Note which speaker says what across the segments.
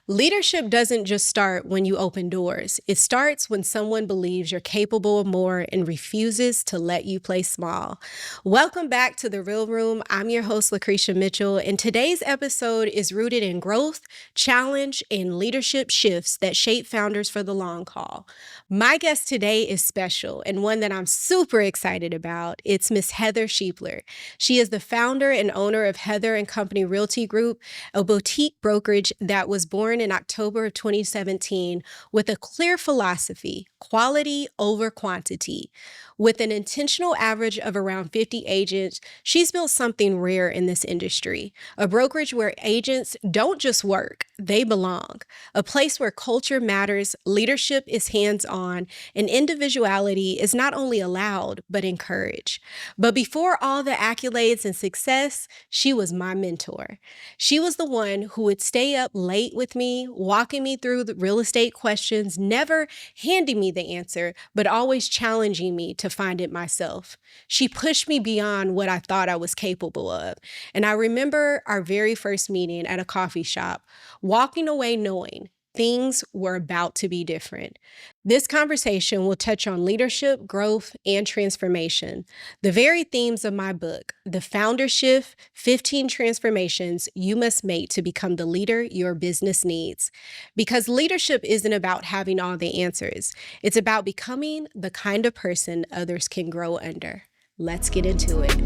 Speaker 1: Leadership doesn't just start when you open doors. It starts when someone believes you're capable of more and refuses to let you play small. Welcome back to The Real Room. I'm your host, Lacretia Mitchell, and today's episode is rooted in growth, challenge, and leadership shifts that shape founders for the long haul. My guest today is special and one that I'm super excited about. It's Miss Heather Schleeper. She is the founder and owner of Heather Company Realty Group, a boutique brokerage that was born in October of 2017 with a clear philosophy: quality over quantity. With an intentional average of around 50 agents, she's built something rare in this industry, a brokerage where agents don't just work, they belong, a place where culture matters, leadership is hands-on, and individuality is not only allowed, but encouraged. But before all the accolades and success, she was my mentor. She was the one who would stay up late with me, walking me through the real estate questions, never handing me the answer, but always challenging me to find it myself. She pushed me beyond what I thought I was capable of. And I remember our very first meeting at a coffee shop, walking away knowing things were about to be different. This conversation will touch on leadership, growth, and transformation, the very themes of my book, The Founder Shift: 15 Transformations You Must Make to Become the Leader Your Business Needs. Because leadership isn't about having all the answers. It's about becoming the kind of person others can grow under. Let's get into it.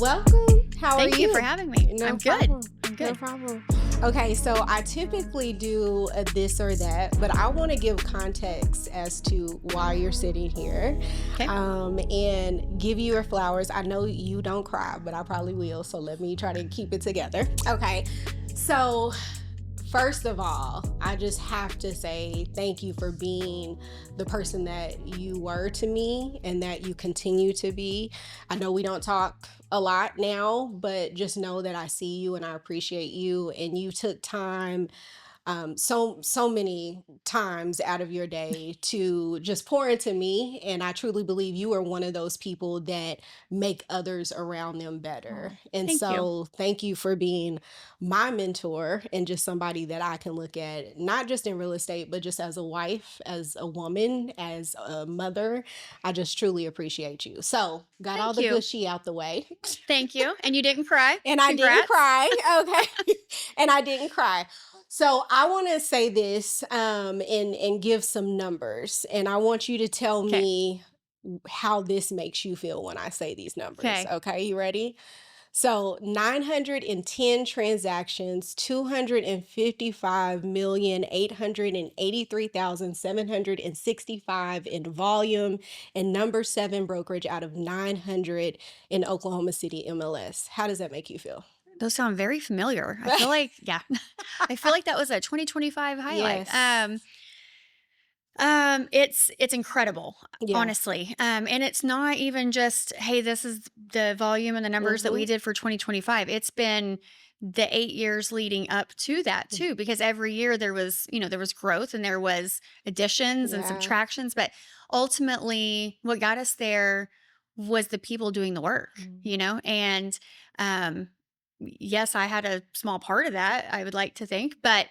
Speaker 1: Welcome. How are you?
Speaker 2: Thank you for having me. I'm good. I'm good.
Speaker 1: No problem. Okay, so I typically do a this or that, but I want to give context as to why you're sitting here,
Speaker 2: Okay.
Speaker 1: and give you your flowers. I know you don't cry, but I probably will, so let me try to keep it together. Okay, so first of all, I just have to say thank you for being the person that you were to me and that you continue to be. I know we don't talk a lot now, but just know that I see you and I appreciate you, and you took time, so many times out of your day to just pour into me. And I truly believe you are one of those people that make others around them better. And
Speaker 2: Thank you.
Speaker 1: so thank you for being my mentor and just somebody that I can look at, not just in real estate, but just as a wife, as a woman, as a mother. I just truly appreciate you. So got all
Speaker 2: Thank
Speaker 1: the
Speaker 2: you.
Speaker 1: gushy out the way.
Speaker 2: Thank you. And you didn't cry?
Speaker 1: And I didn't
Speaker 2: Congrats.
Speaker 1: cry. Okay. And I didn't cry. So I want to say this, and give some numbers. And I want you to tell
Speaker 2: Okay.
Speaker 1: me how this makes you feel when I say these numbers.
Speaker 2: Okay.
Speaker 1: Okay, you ready? So 910 transactions, 255,883,765 in volume, and number 7 brokerage out of 900 in Oklahoma City MLS. How does that make you feel?
Speaker 2: Those sound very familiar. I feel like, yeah, I feel like that was a 2025 highlight.
Speaker 1: Yes.
Speaker 2: It's incredible,
Speaker 1: Yeah.
Speaker 2: honestly. And it's not even just, hey, this is the volume and the numbers that we did for 2025. It's been the 8 years leading up to that too, because every year there was growth and there was additions and
Speaker 1: Yeah.
Speaker 2: subtractions, but ultimately what got us there was the people doing the work, and, yes, I had a small part of that, I would like to think, but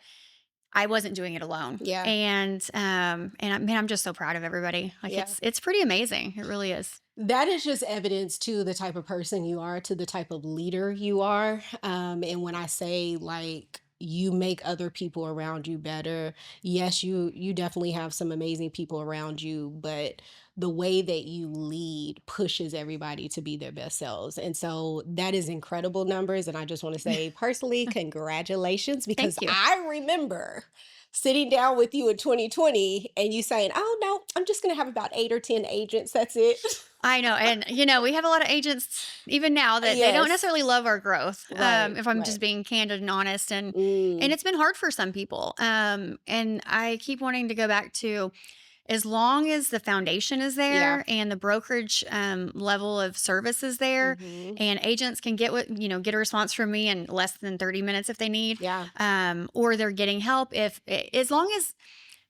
Speaker 2: I wasn't doing it alone.
Speaker 1: Yeah.
Speaker 2: And I'm just so proud of everybody. Like
Speaker 1: Yeah.
Speaker 2: it's pretty amazing. It really is.
Speaker 1: That is just evidence to the type of person you are, to the type of leader you are. And when I say like you make other people around you better, yes, you definitely have some amazing people around you, but the way that you lead pushes everybody to be their best selves. And so that is incredible numbers. And I just want to say personally, congratulations, because
Speaker 2: Thank you.
Speaker 1: I remember sitting down with you in 2020 and you saying, oh no, I'm just going to have about 8 or 10 agents. That's it.
Speaker 2: I know. And, we have a lot of agents even now that they don't
Speaker 1: Yes.
Speaker 2: necessarily love our growth.
Speaker 1: Right,
Speaker 2: If I'm
Speaker 1: right.
Speaker 2: just being candid and honest. And
Speaker 1: Mm,
Speaker 2: it's been hard for some people. And I keep wanting to go back to, as long as the foundation is
Speaker 1: Yeah.
Speaker 2: there and the brokerage level of service is there,
Speaker 1: Mhm.
Speaker 2: and agents can get get a response from me in less than 30 minutes if they need,
Speaker 1: Yeah.
Speaker 2: or they're getting help. As long as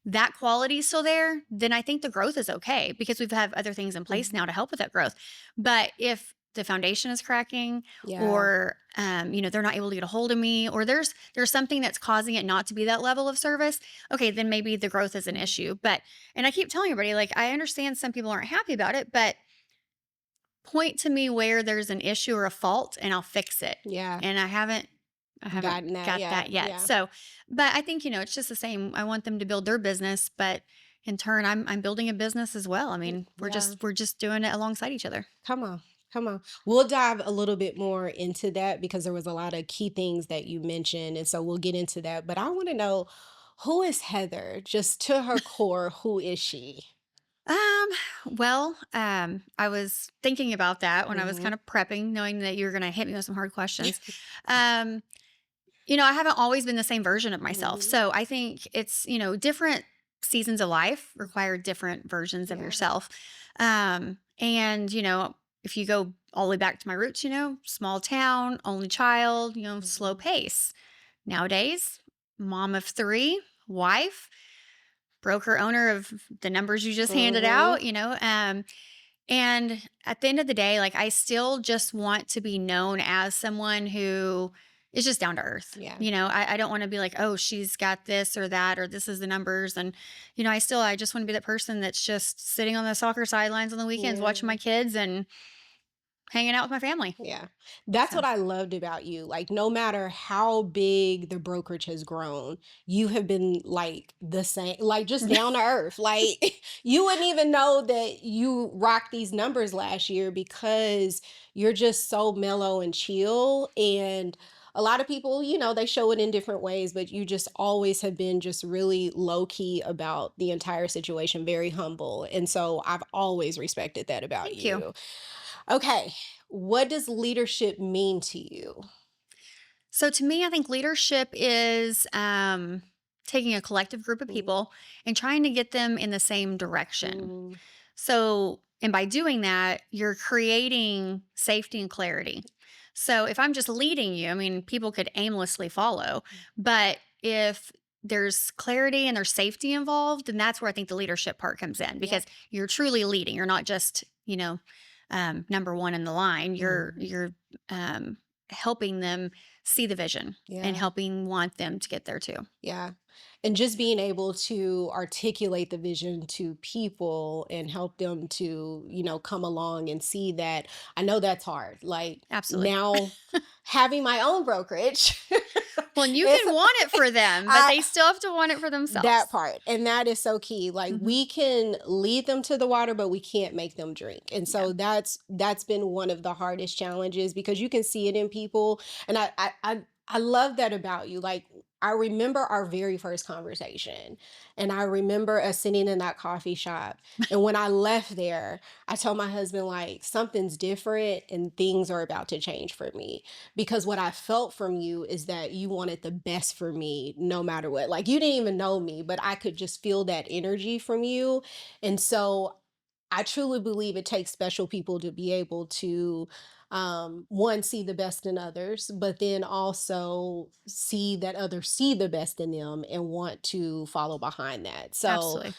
Speaker 2: that quality is still there, then I think the growth is okay because we've have other things in place now
Speaker 1: Mhm.
Speaker 2: to help with that growth. But if the foundation is cracking,
Speaker 1: Yeah.
Speaker 2: or they're not able to get a hold of me, or there's something that's causing it not to be that level of service, okay, then maybe the growth is an
Speaker 1: Mhm.
Speaker 2: issue. But and I keep telling everybody, like, I understand some people aren't happy about it, but point to me where there's an issue or a fault and I'll fix it.
Speaker 1: Yeah.
Speaker 2: And I haven't
Speaker 1: Gotten that.
Speaker 2: got
Speaker 1: Yeah.
Speaker 2: that yet.
Speaker 1: Yeah.
Speaker 2: So, but I think, it's just the same. I want them to build their business, but in turn I'm building a business as well. I mean, we're
Speaker 1: Yeah.
Speaker 2: just doing it alongside each other.
Speaker 1: Come on. Come on. We'll dive a little bit more into that because there was a lot of key things that you mentioned. And so we'll get into that. But I want to know, who is Heather? Just to her core, who is she?
Speaker 2: Um, I was thinking about that when I was
Speaker 1: Hmm.
Speaker 2: kind of prepping, knowing that you were going to hit me with some hard questions. Um, I haven't always been the same version of myself.
Speaker 1: Hmm.
Speaker 2: So I think it's, different seasons of life require different versions of
Speaker 1: Yeah.
Speaker 2: yourself. And, if you go all the way back to my roots, small town, only child, slow
Speaker 1: Hmm.
Speaker 2: pace. Nowadays, mom of three, wife, broker owner of the numbers you just handed
Speaker 1: Hmm.
Speaker 2: out, and at the end of the day, like, I still just want to be known as someone who is just down to earth.
Speaker 1: Yeah.
Speaker 2: I don't want to be like, oh, she's got this or that, or this is the numbers. And, I just want to be that person that's just sitting on the soccer sidelines on the weekends, watching
Speaker 1: Yeah.
Speaker 2: my kids and hanging out with my family.
Speaker 1: Yeah. That's what
Speaker 2: So
Speaker 1: I loved about you. Like, no matter how big the brokerage has grown, you have been like the same, like just down to earth. Like, you wouldn't even know that you rocked these numbers last year because you're just so mellow and chill. And a lot of people, they show it in different ways, but you just always have been just really low key about the entire situation, very humble. And so I've always respected that about
Speaker 2: thank you.
Speaker 1: you. Okay. What does leadership mean to you?
Speaker 2: So to me, I think leadership is taking a collective group of
Speaker 1: Mhm.
Speaker 2: people and trying to get them in the same direction.
Speaker 1: Mm.
Speaker 2: So, and by doing that, you're creating safety and clarity. So, if I'm just leading you, I mean, people could aimlessly follow. But if there's clarity and there's safety involved, then that's where I think the leadership part comes in
Speaker 1: Yeah.
Speaker 2: because you're truly leading. You're not just, number one in the line. You're
Speaker 1: Mhm.
Speaker 2: you're helping them see the vision and
Speaker 1: Yeah.
Speaker 2: helping want them to get there too.
Speaker 1: Yeah. And just being able to articulate the vision to people and help them to, come along and see that. I know that's hard. Like,
Speaker 2: Absolutely.
Speaker 1: now having my own brokerage,
Speaker 2: Well, and you
Speaker 1: it's
Speaker 2: can want it for them, but
Speaker 1: I
Speaker 2: they still have to want it for
Speaker 1: that
Speaker 2: themselves.
Speaker 1: part. And that is so key. Like,
Speaker 2: Mhm.
Speaker 1: we can lead them to the water, but we can't make them drink. And
Speaker 2: Yeah,
Speaker 1: so that's been one of the hardest challenges because you can see it in people. And I love that about you. Like, I remember our very first conversation, and I remember us sitting in that coffee shop. And when I left there, I told my husband, like, something's different and things are about to change for me, because what I felt from you is that you wanted the best for me no matter what. Like, you didn't even know me, but I could just feel that energy from you. And so I truly believe it takes special people to be able to, one, see the best in others, but then also see that others see the best in them and want to follow behind that. So
Speaker 2: absolutely.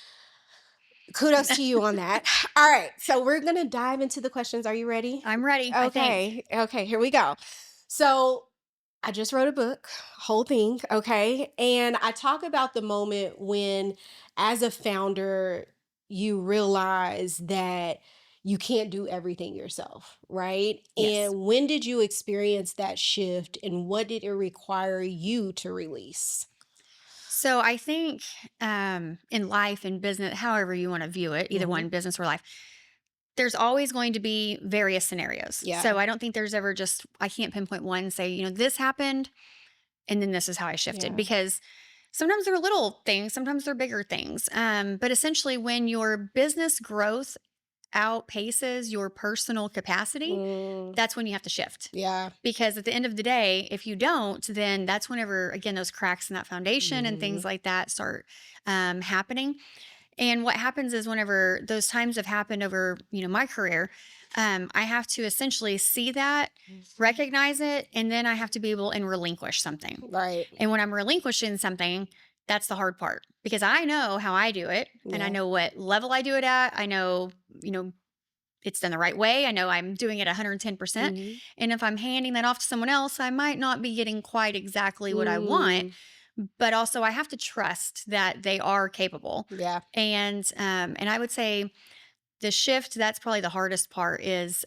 Speaker 1: kudos to you on that. All right. So we're going to dive into the questions. Are you ready?
Speaker 2: I'm ready, I think.
Speaker 1: Okay. Okay. Here we go. So I just wrote a book, whole thing. Okay. And I talk about the moment when, as a founder, you realize that you can't do everything yourself, right?
Speaker 2: Yes.
Speaker 1: And when did you experience that shift and what did it require you to release?
Speaker 2: So I think in life and business, however you want to view it, either
Speaker 1: Hmm.
Speaker 2: one, business or life, there's always going to be various scenarios.
Speaker 1: Yeah.
Speaker 2: So I don't think there's ever just, I can't pinpoint one and say, this happened and then this is how I shifted,
Speaker 1: Yeah.
Speaker 2: because sometimes they're little things, sometimes they're bigger things. But essentially, when your business growth outpaces your personal capacity,
Speaker 1: Mm,
Speaker 2: that's when you have to shift.
Speaker 1: yeah.
Speaker 2: Because at the end of the day, if you don't, then that's whenever, again, those cracks in that foundation and
Speaker 1: Hmm.
Speaker 2: things like that start happening. And what happens is whenever those times have happened over, my career, I have to essentially see that, recognize it, and then I have to be able and relinquish something.
Speaker 1: Right.
Speaker 2: And when I'm relinquishing something, that's the hard part because I know how I do it and I
Speaker 1: Yeah.
Speaker 2: know what level I do it at. I know, it's done the right way. I know I'm doing it 110%.
Speaker 1: Mhm.
Speaker 2: And if I'm handing that off to someone else, I might not be getting quite exactly what I want,
Speaker 1: Mm.
Speaker 2: but also I have to trust that they are capable.
Speaker 1: Yeah.
Speaker 2: And I would say the shift, that's probably the hardest part is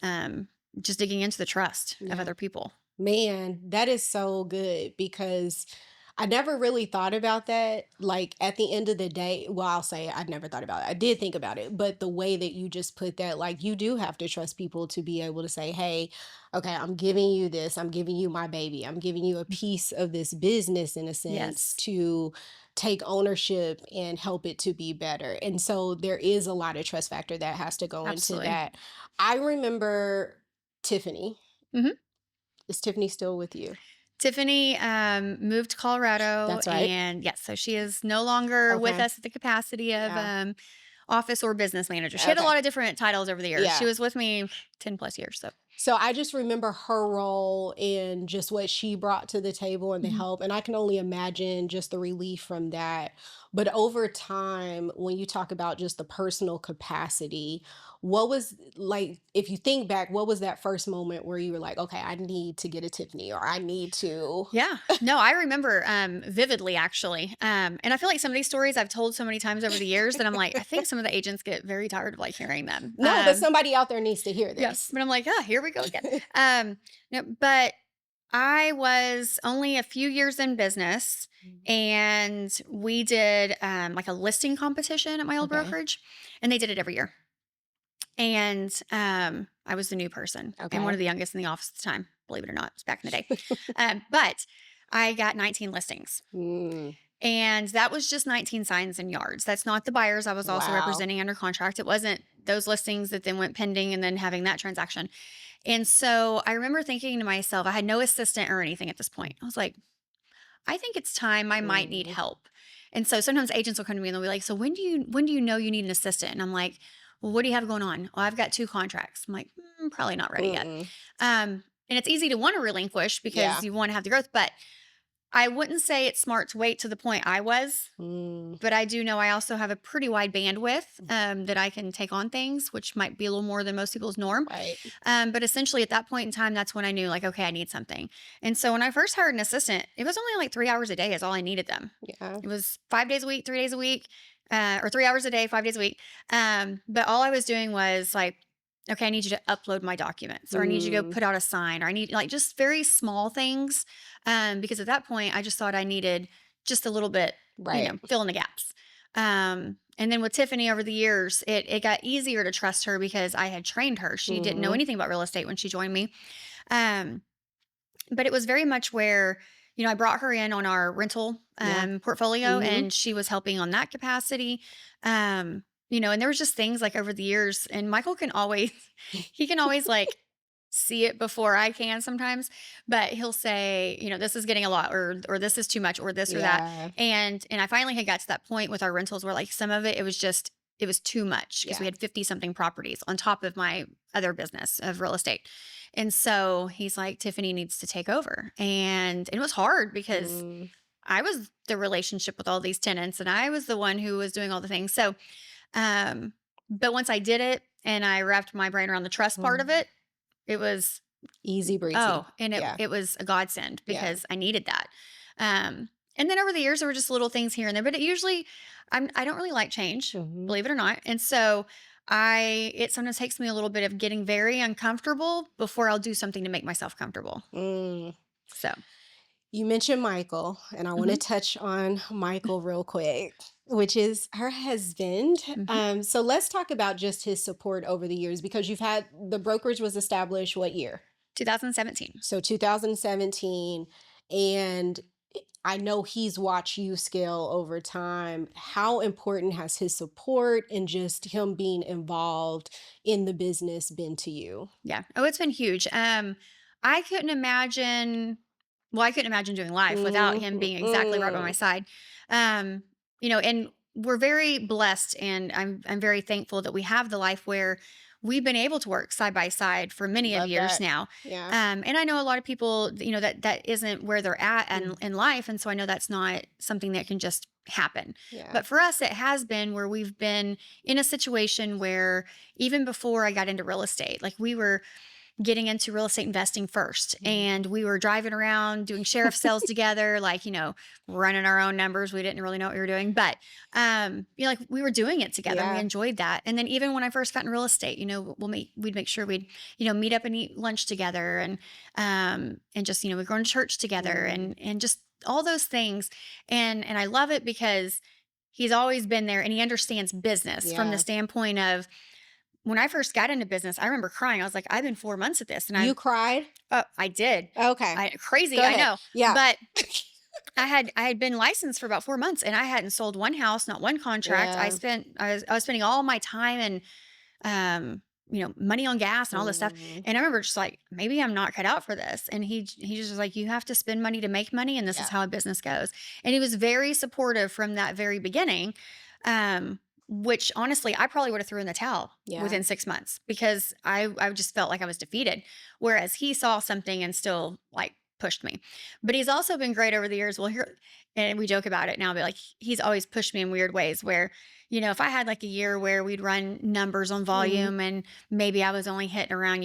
Speaker 2: just digging into the trust of
Speaker 1: Yeah.
Speaker 2: other people.
Speaker 1: Man, that is so good because I never really thought about that. Like at the end of the day, well, I'll say I never thought about it. I did think about it, but the way that you just put that, like you do have to trust people to be able to say, hey, okay, I'm giving you this. I'm giving you my baby. I'm giving you a piece of this business in a sense
Speaker 2: Yes,
Speaker 1: to take ownership and help it to be better. And so there is a lot of trust factor that has to go into
Speaker 2: absolutely.
Speaker 1: that. I remember Tiffany.
Speaker 2: hmm
Speaker 1: Is Tiffany still with you?
Speaker 2: Tiffany moved to Colorado,
Speaker 1: That's right.
Speaker 2: and yes, so she is no longer with
Speaker 1: Okay.
Speaker 2: us at the capacity of
Speaker 1: Yeah.
Speaker 2: office or business manager. She had a
Speaker 1: Okay.
Speaker 2: lot of different titles over the years. She
Speaker 1: Yeah.
Speaker 2: was with me 10 plus years. So,
Speaker 1: So I just remember her role and just what she brought to the table and the
Speaker 2: Mhm.
Speaker 1: help. And I can only imagine just the relief from that. But over time, when you talk about just the personal capacity, what was like, if you think back, what was that first moment where you were like, okay, I need to get a Tiffany or I need to.
Speaker 2: Yeah. No, I remember vividly actually. And I feel like some of these stories I've told so many times over the years that I'm like, I think some of the agents get very tired of like hearing them.
Speaker 1: No, but somebody out there needs to hear
Speaker 2: Yeah.
Speaker 1: this.
Speaker 2: But I'm like, oh, here we go again. No, but I was only a few years in business and we did like a listing competition at my old
Speaker 1: Okay.
Speaker 2: brokerage and they did it every year. And I was the new person and one
Speaker 1: Okay.
Speaker 2: of the youngest in the office at the time, believe it or not, it was back in the day. But I got 19 listings.
Speaker 1: Mm,
Speaker 2: And that was just 19 signs and yards. That's not the buyers I was also
Speaker 1: wow.
Speaker 2: representing under contract. It wasn't those listings that then went pending and then having that transaction. And so I remember thinking to myself, I had no assistant or anything at this point. I was like, I think it's time I might need
Speaker 1: Mm,
Speaker 2: help. And so sometimes agents will come to me and they'll be like, so when do you know you need an assistant? And I'm like, well, what do you have going on? Well, I've got 2 contracts. I'm like, probably not ready yet.
Speaker 1: mm-mm.
Speaker 2: And it's easy to want to relinquish because
Speaker 1: Yeah.
Speaker 2: you want to have the growth, but I wouldn't say it's smart to wait to the point I was,
Speaker 1: Mm,
Speaker 2: but I do know I also have a pretty wide bandwidth that I can take on things, which might be a little more than most people's norm.
Speaker 1: right.
Speaker 2: But essentially, at that point in time, that's when I knew, like, okay, I need something. And so when I first hired an assistant, it was only like 3 hours a day is all I needed them.
Speaker 1: Yeah.
Speaker 2: It was 5 days a week, 3 days a week, or 3 hours a day, 5 days a week. But all I was doing was like, okay, I need you to upload my documents, or I need you to go
Speaker 1: Mm,
Speaker 2: put out a sign, or I need like just very small things. Because at that point, I just thought I needed just a little bit,
Speaker 1: right.
Speaker 2: fill in the gaps. And then with Tiffany over the years, it got easier to trust her because I had trained her. She didn't know
Speaker 1: Mhm.
Speaker 2: anything about real estate when she joined me. Um, but it was very much where, I brought her in on our rental
Speaker 1: Yeah.
Speaker 2: portfolio
Speaker 1: Mhm.
Speaker 2: and she was helping on that capacity. And there was just things like over the years, and Michael can always, he can always like see it before I can sometimes, but he'll say, this is getting a lot or this is too much or this or that.
Speaker 1: Yeah.
Speaker 2: And I finally had got to that point with our rentals where like some of it, it was too much because we
Speaker 1: Yeah.
Speaker 2: had 50 something properties on top of my other business of real estate. And so he's like, Tiffany needs to take over. And it was hard because
Speaker 1: Mm,
Speaker 2: I was the relationship with all these tenants and I was the one who was doing all the things. So, um, but once I did it and I wrapped my brain around the trust part of
Speaker 1: mhm.
Speaker 2: it, it was,
Speaker 1: Easy breezy.
Speaker 2: and it,
Speaker 1: Yeah.
Speaker 2: it was a godsend
Speaker 1: Yeah.
Speaker 2: because I needed that. And then over the years, there were just little things here and there, but it usually, I don't really like change,
Speaker 1: Mhm.
Speaker 2: believe it or not. And so it sometimes takes me a little bit of getting very uncomfortable before I'll do something to make myself comfortable.
Speaker 1: Mm.
Speaker 2: So,
Speaker 1: You mentioned Michael, and I want to
Speaker 2: mhm,
Speaker 1: touch on Michael real quick, which is her husband.
Speaker 2: mhm.
Speaker 1: So let's talk about just his support over the years because you've had the brokerage was established what year?
Speaker 2: 2017.
Speaker 1: So 2017, and I know he's watched you scale over time. How important has his support and just him being involved in the business been to you?
Speaker 2: Yeah. Oh, it's been huge. I couldn't imagine, well, I couldn't imagine doing life without
Speaker 1: Mm,
Speaker 2: him being exactly right by my
Speaker 1: mm,
Speaker 2: side. And we're very blessed, and I'm very thankful that we have the life where we've been able to work side by side for many of
Speaker 1: Love
Speaker 2: years
Speaker 1: that.
Speaker 2: now.
Speaker 1: Yeah.
Speaker 2: And I know a lot of people, that isn't where they're at in life. And so I know that's not something that can just happen.
Speaker 1: Yeah.
Speaker 2: But for us, it has been where we've been in a situation where even before I got into real estate, like we were getting into real estate investing first. And we were driving around doing sheriff sales together, like, running our own numbers. We didn't really know what we were doing, but, like we were doing it together and we
Speaker 1: Yeah.
Speaker 2: enjoyed that. And then even when I first got in real estate, we'd make sure we'd, meet up and eat lunch together and just, we're going to church together and just all those things. And I love it because he's always been there and he understands business from the
Speaker 1: Yeah.
Speaker 2: standpoint of, when I first got into business, I remember crying. I was like, I've been 4 months at this. And
Speaker 1: You cried?
Speaker 2: I did.
Speaker 1: Okay.
Speaker 2: Crazy,
Speaker 1: Go
Speaker 2: I
Speaker 1: ahead.
Speaker 2: know.
Speaker 1: Yeah.
Speaker 2: But I had been licensed for about 4 months and I hadn't sold one house, not one contract.
Speaker 1: Yeah.
Speaker 2: I was spending all my time and, money on gas and all this stuff. And I remember just like, maybe I'm not cut out for this. And he just was like, you have to spend money to make money. And this is
Speaker 1: Yeah.
Speaker 2: how a business goes. And he was very supportive from that very beginning. Which honestly, I probably would have threw in the towel
Speaker 1: Yeah.
Speaker 2: within 6 months because I just felt like I was defeated. Whereas he saw something and still like pushed me. But he's also been great over the years. Well, here, and we joke about it now, but like he's always pushed me in weird ways where, if I had like a year where we'd run numbers on volume and maybe I was only hitting around,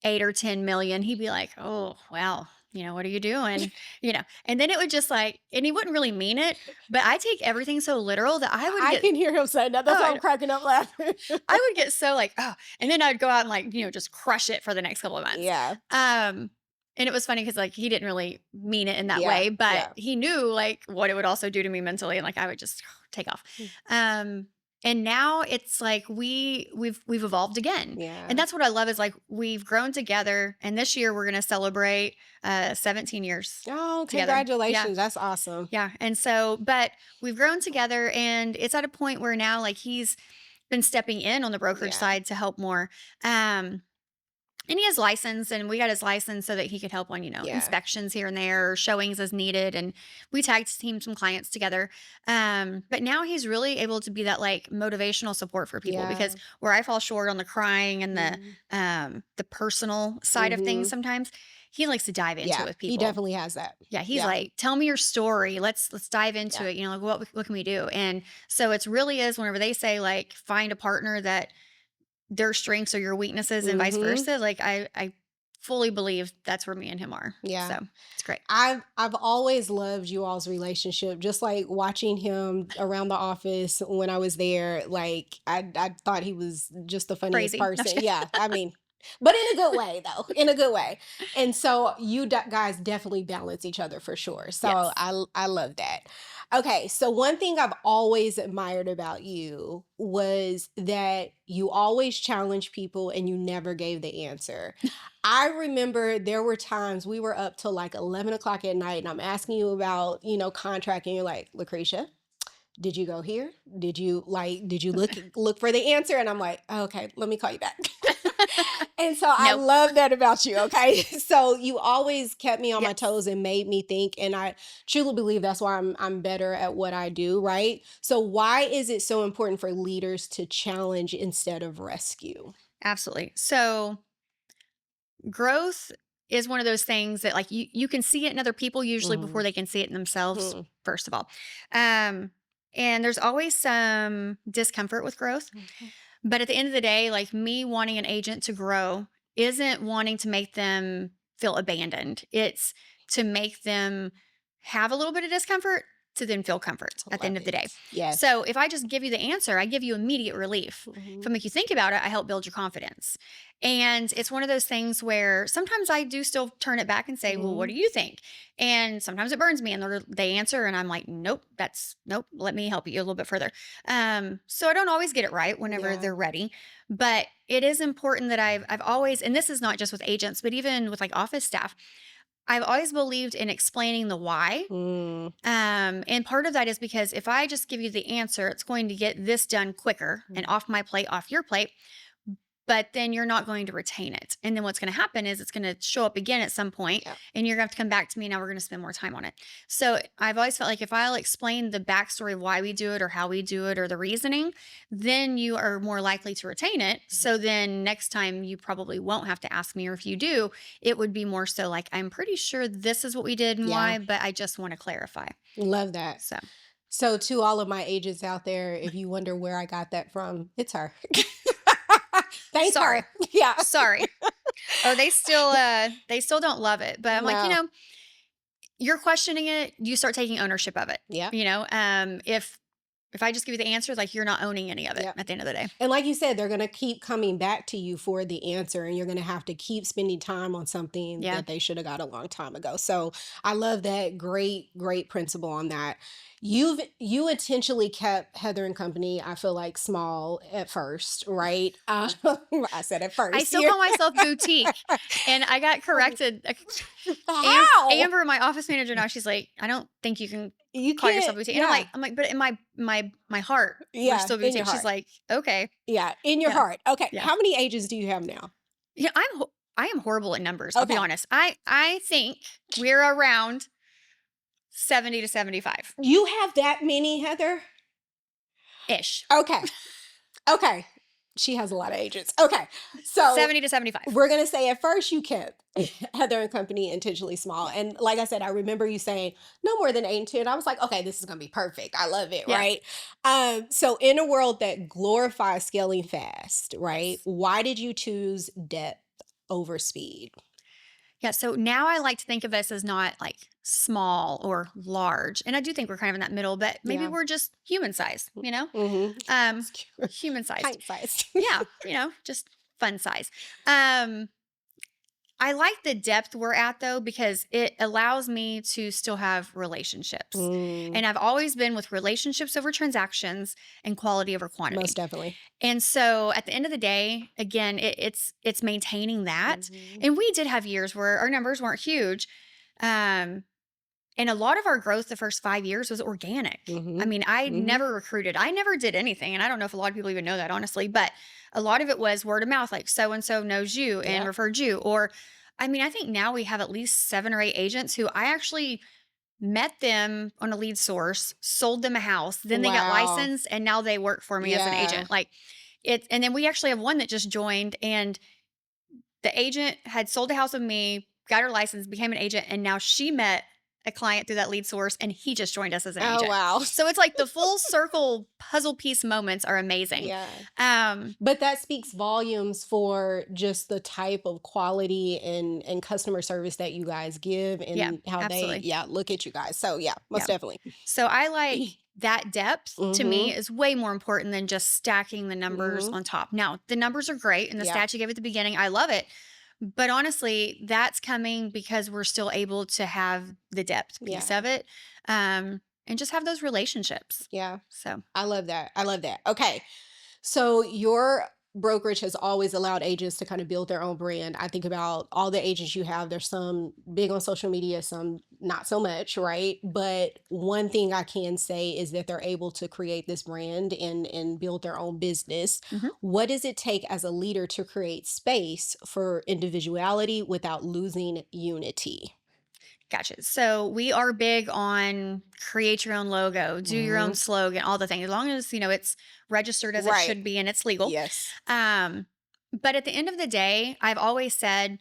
Speaker 2: 8 or 10 million, he'd be like, oh, well, what are you doing? And then it would just like, and he wouldn't really mean it, but I take everything so literal that
Speaker 1: I can hear him saying that. That's why I'm cracking up laughing.
Speaker 2: I would get so like, oh, and then I'd go out and like, just crush it for the next couple of months.
Speaker 1: Yeah.
Speaker 2: And it was funny because like he didn't really mean it in that
Speaker 1: Yeah,
Speaker 2: way, but
Speaker 1: yeah.
Speaker 2: he knew like what it would also do to me mentally, and like I would just take off. And now it's like we've evolved again.
Speaker 1: Yeah.
Speaker 2: And that's what I love is like we've grown together, and this year we're gonna celebrate 17 years.
Speaker 1: Oh,
Speaker 2: together.
Speaker 1: congratulations.
Speaker 2: Yeah.
Speaker 1: That's awesome.
Speaker 2: Yeah. And so, but we've grown together, and it's at a point where now like he's been stepping in on the brokerage
Speaker 1: Yeah.
Speaker 2: side to help more. And he has license, and we got his license so that he could help on,
Speaker 1: Yeah.
Speaker 2: inspections here and there, or showings as needed. And we tag team some clients together. But now he's really able to be that like motivational support for people,
Speaker 1: Yeah.
Speaker 2: because where I fall short on the crying and the personal side of things sometimes, he likes to dive into it with people.
Speaker 1: He definitely has that.
Speaker 2: Yeah, he's like, tell me your story. Let's dive into it. Like what can we do? And so it's really is whenever they say like find a partner that their strengths are your weaknesses and vice versa. Like I fully believe that's where me and him are.
Speaker 1: Yeah.
Speaker 2: So it's great.
Speaker 1: I've always loved you all's relationship. Just like watching him around the office when I was there, like I thought he was just the funniest
Speaker 2: Crazy.
Speaker 1: person. Yeah. I mean, but in a good way though, in a good way. And so you guys definitely balance each other for sure. So
Speaker 2: Yes.
Speaker 1: I love that. Okay, so one thing I've always admired about you was that you always challenged people and you never gave the answer. I remember there were times we were up till like 11 o'clock at night and I'm asking you about, contracting. You're like, Lacretia, did you go here? Did you look for the answer? And I'm like, okay, let me call you back. And so I
Speaker 2: Nope.
Speaker 1: love that about you. Okay. So you always kept me on my
Speaker 2: Yes.
Speaker 1: toes and made me think. And I truly believe that's why I'm better at what I do. Right. So why is it so important for leaders to challenge instead of rescue?
Speaker 2: Absolutely. So growth is one of those things that like you can see it in other people usually before they can see it in themselves, first of all. And there's always some discomfort with growth. But at the end of the day, like me wanting an agent to grow isn't wanting to make them feel abandoned. It's to make them have a little bit of discomfort to then feel comfort at the end of the day.
Speaker 1: Yes.
Speaker 2: So if I just give you the answer, I give you immediate relief. If I make you think about it, I help build your confidence. And it's one of those things where sometimes I do still turn it back and say, well, what do you think? And sometimes it burns me and they answer and I'm like, nope, let me help you a little bit further. So I don't always get it right whenever they're ready, but it is important that I've always, and this is not just with agents, but even with like office staff, I've always believed in explaining the why. And part of that is because if I just give you the answer, it's going to get this done quicker and off my plate, off your plate. but then you're not going to retain it. And then what's going to happen is it's going to show up again at some point, and you're going to have to come back to me. Now we're going to spend more time on it. So I've always felt like if I'll explain the backstory of why we do it or how we do it or the reasoning, then you are more likely to retain it. So then next time you probably won't have to ask me, or if you do, it would be more so like, I'm pretty sure this is what we did and why, but I just want to clarify.
Speaker 1: Love that. So to all of my agents out there, if you wonder where I got that from, it's her. Thanks,
Speaker 2: Sorry.
Speaker 1: her. Yeah.
Speaker 2: Sorry. Oh, they still don't love it. But I'm like, you're questioning it, you start taking ownership of it.
Speaker 1: Yeah.
Speaker 2: If I just give you the answer, like, you're not owning any of it at the end of the day.
Speaker 1: And like you said, they're going to keep coming back to you for the answer, and you're going to have to keep spending time on something that they should have got a long time ago. So I love that. Great principle on that. You intentionally kept Heather and Company, I feel like, small at first, right? I said at first.
Speaker 2: I still call myself boutique, and I got corrected.
Speaker 1: How?
Speaker 2: Amber, my office manager now, she's like, I don't think you can call yourself boutique. And I'm like, but in my heart, we're still boutique. She's like, okay.
Speaker 1: Yeah, in your heart. Okay. Yeah. How many agents do you have now?
Speaker 2: Yeah, I am horrible at numbers. I'll be honest. I think we're around 70 to 75.
Speaker 1: You have that many, Heather?
Speaker 2: Ish.
Speaker 1: Okay. She has a lot of agents. Okay. So
Speaker 2: 70 to 75.
Speaker 1: We're going to say at first you kept Heather and Company intentionally small. And like I said, I remember you saying no more than 8 and 10. I was like, okay, this is going to be perfect. I love it. Yeah. Right. So in a world that glorifies scaling fast, right? Why did you choose depth over speed?
Speaker 2: Yeah. So now I like to think of us as not like small or large. And I do think we're kind of in that middle, but maybe we're just human size, human size.
Speaker 1: Pint size.
Speaker 2: Yeah. Just fun size. I like the depth we're at, though, because it allows me to still have relationships. And I've always been with relationships over transactions and quality over quantity.
Speaker 1: Most definitely.
Speaker 2: And so at the end of the day, again, it's maintaining that. And we did have years where our numbers weren't huge. And a lot of our growth the first 5 years was organic. I mean, I never recruited. I never did anything. And I don't know if a lot of people even know that, honestly. But a lot of it was word of mouth, like so-and-so knows you and referred you. Or, I mean, I think now we have at least 7 or 8 agents who I actually met them on a lead source, sold them a house, then they got licensed, and now they work for me as an agent. Like it. And then we actually have one that just joined, and the agent had sold a house with me, got her license, became an agent, and now she met a client through that lead source, and he just joined us as an agent.
Speaker 1: Oh, wow.
Speaker 2: So it's like the full circle puzzle piece moments are amazing.
Speaker 1: Yeah. But that speaks volumes for just the type of quality and customer service that you guys give, and how
Speaker 2: absolutely.
Speaker 1: they look at you guys. So most definitely.
Speaker 2: So I like that depth to me is way more important than just stacking the numbers on top. Now, the numbers are great, and the stats you gave at the beginning, I love it. But honestly, that's coming because we're still able to have the depth piece of it, and just have those relationships.
Speaker 1: Yeah.
Speaker 2: So
Speaker 1: I love that. Okay. So your brokerage has always allowed agents to kind of build their own brand. I think about all the agents you have. There's some big on social media, some not so much, right? But one thing I can say is that they're able to create this brand and build their own business. What does it take as a leader to create space for individuality without losing unity?
Speaker 2: Gotcha. So we are big on create your own logo, do your own slogan, all the things, as long as, it's registered as it should be and it's legal.
Speaker 1: Yes.
Speaker 2: But at the end of the day, I've always said,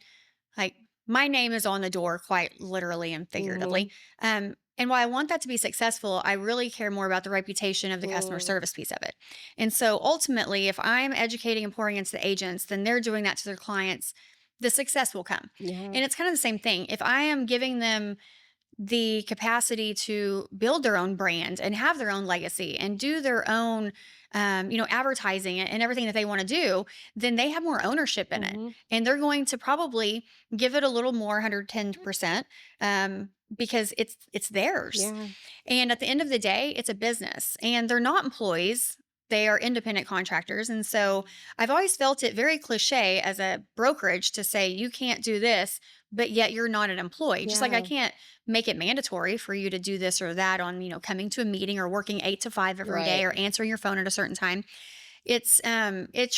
Speaker 2: like, my name is on the door, quite literally and figuratively. And while I want that to be successful, I really care more about the reputation of the customer service piece of it. And so ultimately, if I'm educating and pouring into the agents, then they're doing that to their clients, the success will come. And it's kind of the same thing. If I am giving them the capacity to build their own brand and have their own legacy and do their own, advertising and everything that they want to do, then they have more ownership in it. And they're going to probably give it a little more, 110%, because it's theirs. And at the end of the day, it's a business, and they're not employees. They are independent contractors. And so I've always felt it very cliche as a brokerage to say, you can't do this, but yet you're not an employee. Just like I can't make it mandatory for you to do this or that on, coming to a meeting or working 8 to 5 every day or answering your phone at a certain time. it's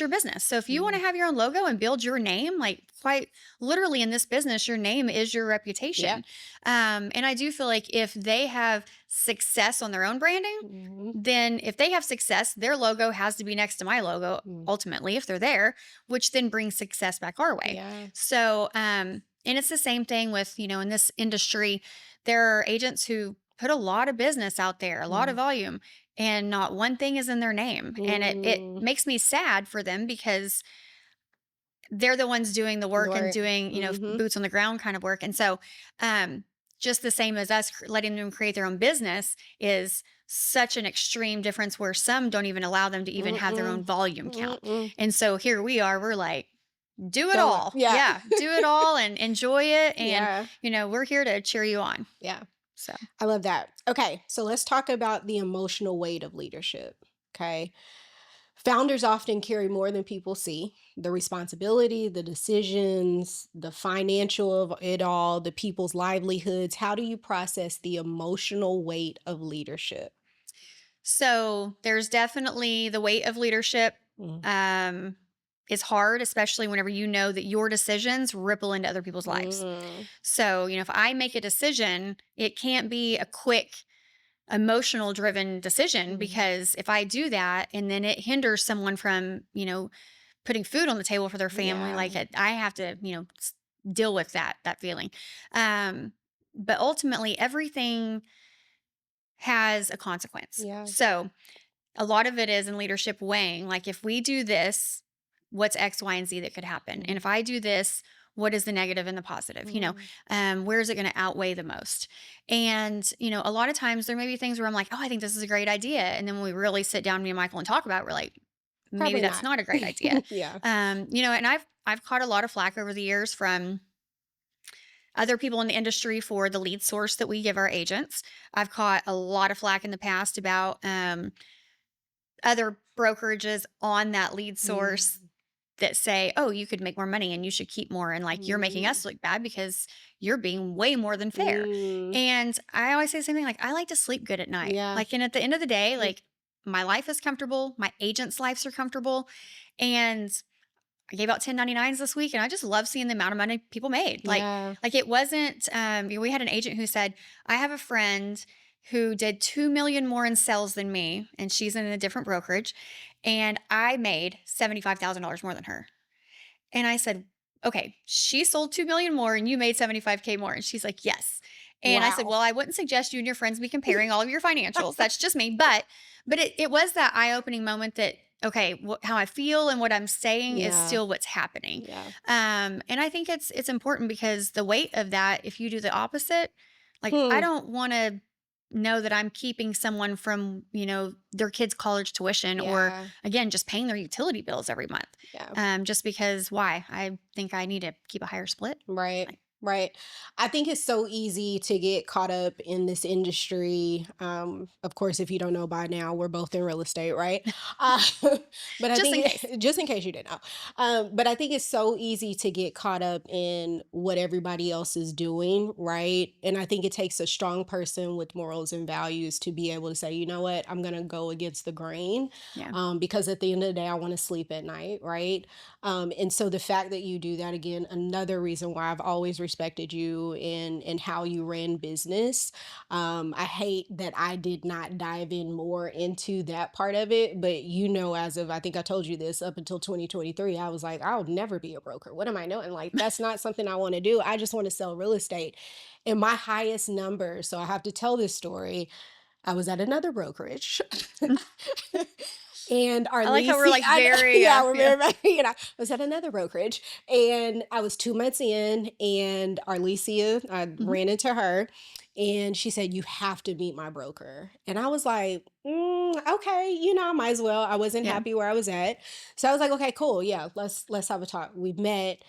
Speaker 2: your business. So if you want to have your own logo and build your name, like quite literally in this business, your name is your
Speaker 1: Yeah.
Speaker 2: reputation. And I do feel like if they have success on their own branding,
Speaker 1: Mhm.
Speaker 2: then if they have success, their logo has to be next to my logo
Speaker 1: Mm.
Speaker 2: ultimately if they're there, which then brings success back our way.
Speaker 1: Yeah.
Speaker 2: So, and it's the same thing with, in this industry, there are agents who put a lot of business out there, a lot of
Speaker 1: Mm.
Speaker 2: volume, and not one thing is in their name. And it
Speaker 1: Mm.
Speaker 2: makes me sad for them because they're the ones doing the work and
Speaker 1: Right.
Speaker 2: doing,
Speaker 1: Mhm.
Speaker 2: boots on the ground kind of work. And so, just the same as us letting them create their own business is such an extreme difference where some don't even allow them to even have their
Speaker 1: Mm-mm.
Speaker 2: own volume count.
Speaker 1: Mm-mm.
Speaker 2: And so here we are, we're like, do it
Speaker 1: Going.
Speaker 2: all.
Speaker 1: Yeah.
Speaker 2: Yeah, do it all and enjoy it. And,
Speaker 1: Yeah.
Speaker 2: we're here to cheer you on.
Speaker 1: Yeah.
Speaker 2: So,
Speaker 1: I love that. Okay, so let's talk about the emotional weight of leadership. Okay. Founders often carry more than people see: the responsibility, the decisions, the financial of it all, the people's livelihoods. How do you process the emotional weight of leadership?
Speaker 2: so there's definitely the weight of leadership.
Speaker 1: Mm.
Speaker 2: Um, is hard, especially whenever you know that your decisions ripple into other people's lives.
Speaker 1: Mm.
Speaker 2: So, if I make a decision, it can't be a quick, emotional driven decision
Speaker 1: Mm.
Speaker 2: because if I do that and then it hinders someone from, putting food on the table for their family,
Speaker 1: Yeah.
Speaker 2: like I have to, deal with that feeling. Um, but ultimately, everything has a consequence.
Speaker 1: Yeah.
Speaker 2: So, a lot of it is in leadership weighing, like if we do this, what's X, Y, and Z that could happen? And
Speaker 1: Mm.
Speaker 2: if I do this, what is the negative and the positive?
Speaker 1: Mm.
Speaker 2: Where is it going to outweigh the most? And, a lot of times there may be things where I'm like, oh, I think this is a great idea. And then when we really sit down, me and Michael, and talk about it, we're like, maybe
Speaker 1: Probably
Speaker 2: that's
Speaker 1: not.
Speaker 2: not a great idea.
Speaker 1: Yeah.
Speaker 2: And I've caught a lot of flack over the years from other people in the industry for the lead source that we give our agents. I've caught a lot of flack in the past about other brokerages on that lead source
Speaker 1: Mm.
Speaker 2: that say, "Oh, you could make more money and you should keep more," and like you're making
Speaker 1: Mm.
Speaker 2: us look bad because you're being way more than fair.
Speaker 1: Mm.
Speaker 2: And I always say the same thing, like I like to sleep good at night.
Speaker 1: Yeah.
Speaker 2: Like, and at the end of the day, like my life is comfortable, my agents' lives are comfortable, and I gave out 1099s this week and I just love seeing the amount of money people made.
Speaker 1: Yeah.
Speaker 2: Like it wasn't we had an agent who said, "I have a friend who did 2 million more in sales than me and she's in a different brokerage and I made $75,000 more than her." And I said, "Okay, she sold 2 million more and you made 75K more." And she's like, "Yes." And I said,
Speaker 1: Wow.
Speaker 2: "Well, I wouldn't suggest you and your friends be comparing all of your financials. That's just me." But it was that eye-opening moment that okay, how I feel and what I'm saying is
Speaker 1: Yeah.
Speaker 2: still what's happening.
Speaker 1: Yeah.
Speaker 2: And I think it's important because the weight of that, if you do the opposite, like I
Speaker 1: Hmm.
Speaker 2: don't want to know that I'm keeping someone from, their kids' college tuition or
Speaker 1: Yeah.
Speaker 2: again, just paying their utility bills every month.
Speaker 1: Yeah.
Speaker 2: Just because why? I think I need to keep a higher split.
Speaker 1: Right.
Speaker 2: Like,
Speaker 1: Right. I think it's so easy to get caught up in this industry. Of course, if you don't know by now, we're both in real estate, right? Uh, but I
Speaker 2: just in
Speaker 1: think
Speaker 2: case.
Speaker 1: just in case you didn't know, but I think it's so easy to get caught up in what everybody else is doing, right? And I think it takes a strong person with morals and values to be able to say, you know what, I'm going to go against the grain,
Speaker 2: Yeah.
Speaker 1: because at the end of the day, I want to sleep at night, right? And so the fact that you do that again, another reason why I've always respected you and how you ran business. I hate that I did not dive in more into that part of it, but as of I think I told you this up until 2023, I was like, I'll never be a broker. What am I doing? Like that's not something I want to do. I just want to sell real estate. And my highest number, so I have to tell this story. I was at another brokerage. And our
Speaker 2: I like how we're
Speaker 1: leasing,
Speaker 2: like very,
Speaker 1: yeah, we're
Speaker 2: yeah.
Speaker 1: very, I was at another brokerage and I was 2 months in and Arlesia, I
Speaker 2: Mhm.
Speaker 1: ran into her and she said, you have to meet my broker. And I was like, okay, I might as well. I wasn't
Speaker 2: Yeah.
Speaker 1: happy where I was at. So I was like, okay, cool. Yeah, let's have a talk. We met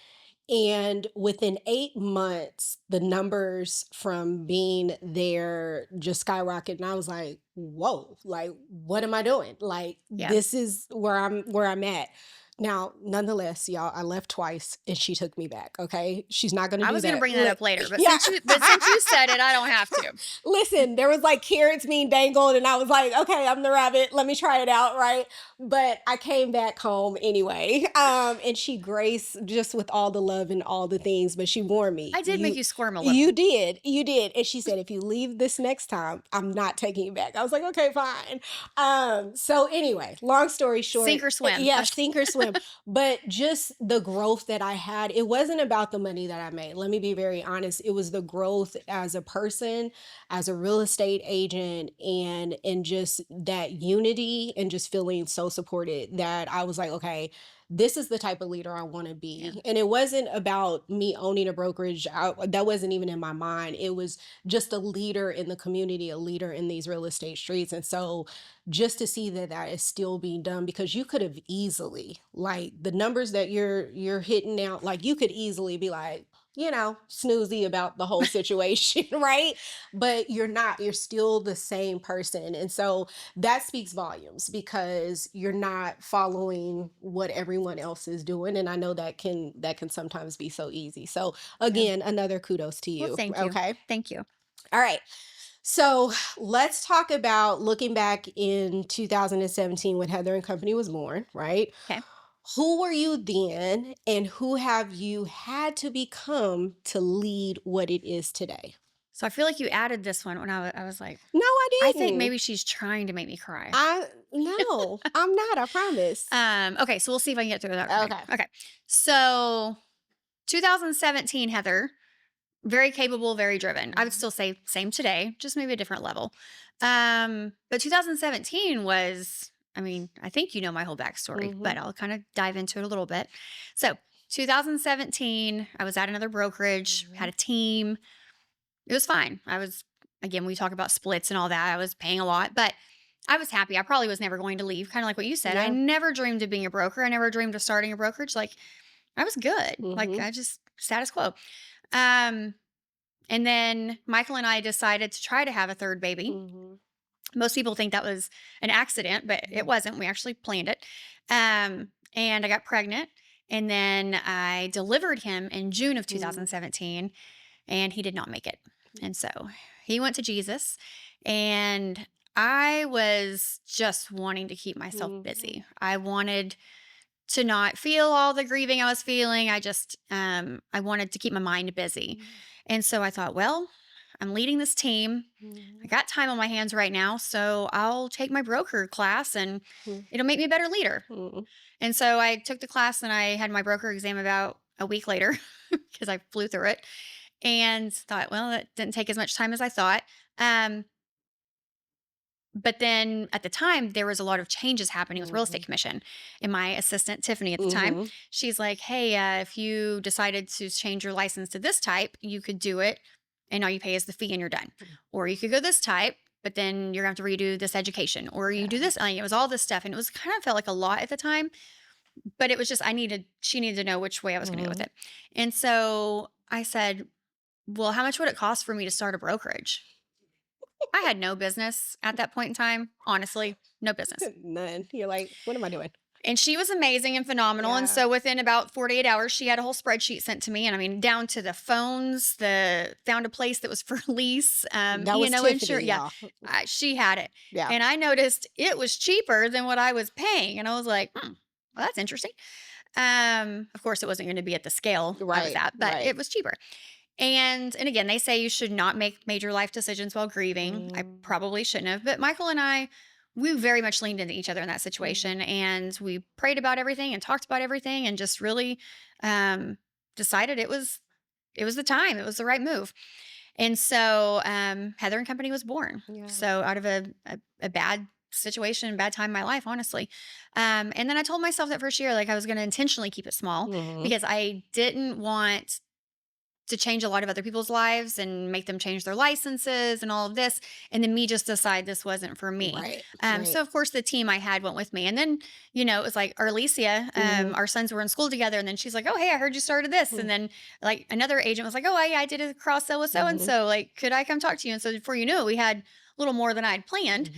Speaker 1: and within 8 months, the numbers from being there just skyrocketed. And I was like, whoa, like, what am I doing? Like,
Speaker 2: Yeah.
Speaker 1: this is where I'm at. Now, nonetheless, y'all, I left twice and she took me back. Okay. She's not going to
Speaker 2: I
Speaker 1: do
Speaker 2: was going to
Speaker 1: that.
Speaker 2: bring that up later, but
Speaker 1: Yeah.
Speaker 2: since you said it, I don't have to.
Speaker 1: Listen, there was like carrots being dangled and I was like, okay, I'm the rabbit. Let me try it out. Right. But I came back home anyway. And she graced just with all the love and all the things, but she warned me.
Speaker 2: I did make you squirm a little.
Speaker 1: You did. You did. And she said, if you leave this next time, I'm not taking you back. I was like, okay, fine. So anyway, long story short,
Speaker 2: Sink or swim.
Speaker 1: Yeah, sink or swim. But just the growth that I had, it wasn't about the money that I made. Let me be very honest. It was the growth as a person, as a real estate agent, and just that unity and just feeling so supported that I was like, okay, this is the type of leader I want to be.
Speaker 2: Yeah.
Speaker 1: And it wasn't about me owning a brokerage. That wasn't even in my mind. It was just a leader in the community, a leader in these real estate streets. And so just to see that that is still being done, because you could have easily, like the numbers that you're hitting out, like you could easily be like, snoozy about the whole situation, right? But you're not, you're still the same person. And so that speaks volumes because you're not following what everyone else is doing. And I know that can sometimes be so easy. So again, another kudos to you.
Speaker 2: Well, thank you.
Speaker 1: Okay.
Speaker 2: Thank you.
Speaker 1: All right. So let's talk about looking back in 2017 when Heather and Company was born, right?
Speaker 2: Okay.
Speaker 1: Who were you then and who have you had to become to lead what it is today?
Speaker 2: So I feel like you added this one when I was like,
Speaker 1: No, I
Speaker 2: I
Speaker 1: didn't.
Speaker 2: think maybe she's trying to make me cry.
Speaker 1: No, I'm not, I promise.
Speaker 2: Okay, so we'll see if I can get through that.
Speaker 1: Okay.
Speaker 2: Okay. So 2017, Heather, very capable, very driven. I would still say same today, just maybe a different level. But 2017 was, I think you know my whole backstory, but I'll kind of dive into it a little bit. So 2017, I was at another brokerage, had a team. It was fine. Again, we talk about splits and all that. I was paying a lot, but I was happy. I probably was never going to leave, kind of like what you said. I
Speaker 1: Yeah.
Speaker 2: never dreamed of being a broker. I never dreamed of starting a brokerage. Like, I was good. Like, I just status quo. And then Michael and I decided to try to have a third baby. Most people think that was an accident, but it wasn't. We actually planned it. And I got pregnant. And then I delivered him in June of 2017, and he did not make it. And so he went to Jesus, and I was just wanting to keep myself busy. I wanted to not feel all the grieving I was feeling. I just, I wanted to keep my mind busy. And so I thought, well, I'm leading this team. I got time on my hands right now, so I'll take my broker class and it'll make me a better leader. And so I took the class and I had my broker exam about a week later because I flew through it and thought, well, that didn't take as much time as I thought. But then at the time, there was a lot of changes happening with real estate commission. And my assistant, Tiffany, at the time, she's like, hey, if you decided to change your license to this type, you could do it. And all you pay is the fee and you're done. Or you could go this type, but then you're going to have to redo this education. Or you do this. It was all this stuff. And it was kind of felt like a lot at the time. But it was just, she needed to know which way I was going to go with it. And so I said, well, how much would it cost for me to start a brokerage? I had no business at that point in time. Honestly, no business.
Speaker 1: None. You're like, what am I doing?
Speaker 2: And she was amazing and phenomenal. And so within about 48 hours, she had a whole spreadsheet sent to me. And down to the phones, found a place that was for lease.
Speaker 1: That was Tiffany,
Speaker 2: Yeah, she had it.
Speaker 1: Yeah.
Speaker 2: And I noticed it was cheaper than what I was paying. And I was like, well, that's interesting. Of course, it wasn't going to be at the scale I was at, but it was cheaper. And again, they say you should not make major life decisions while grieving. I probably shouldn't have, but Michael and I, we very much leaned into each other in that situation, and we prayed about everything and talked about everything, and just really decided it was the time. It was the right move. And so Heather and Company was born. Yeah. So out of a bad situation, bad time in my life, honestly. And then I told myself that first year, like I was going to intentionally keep it small because I didn't want to change a lot of other people's lives and make them change their licenses and all of this. And then me just decide this wasn't for me. Right. So of course the team I had went with me. And then, it was like Arlesia, our sons were in school together. And then she's like, oh, hey, I heard you started this. And then like another agent was like, oh, I did a cross sell with so-and-so. Like, could I come talk to you? And so before you knew it, we had a little more than I'd planned.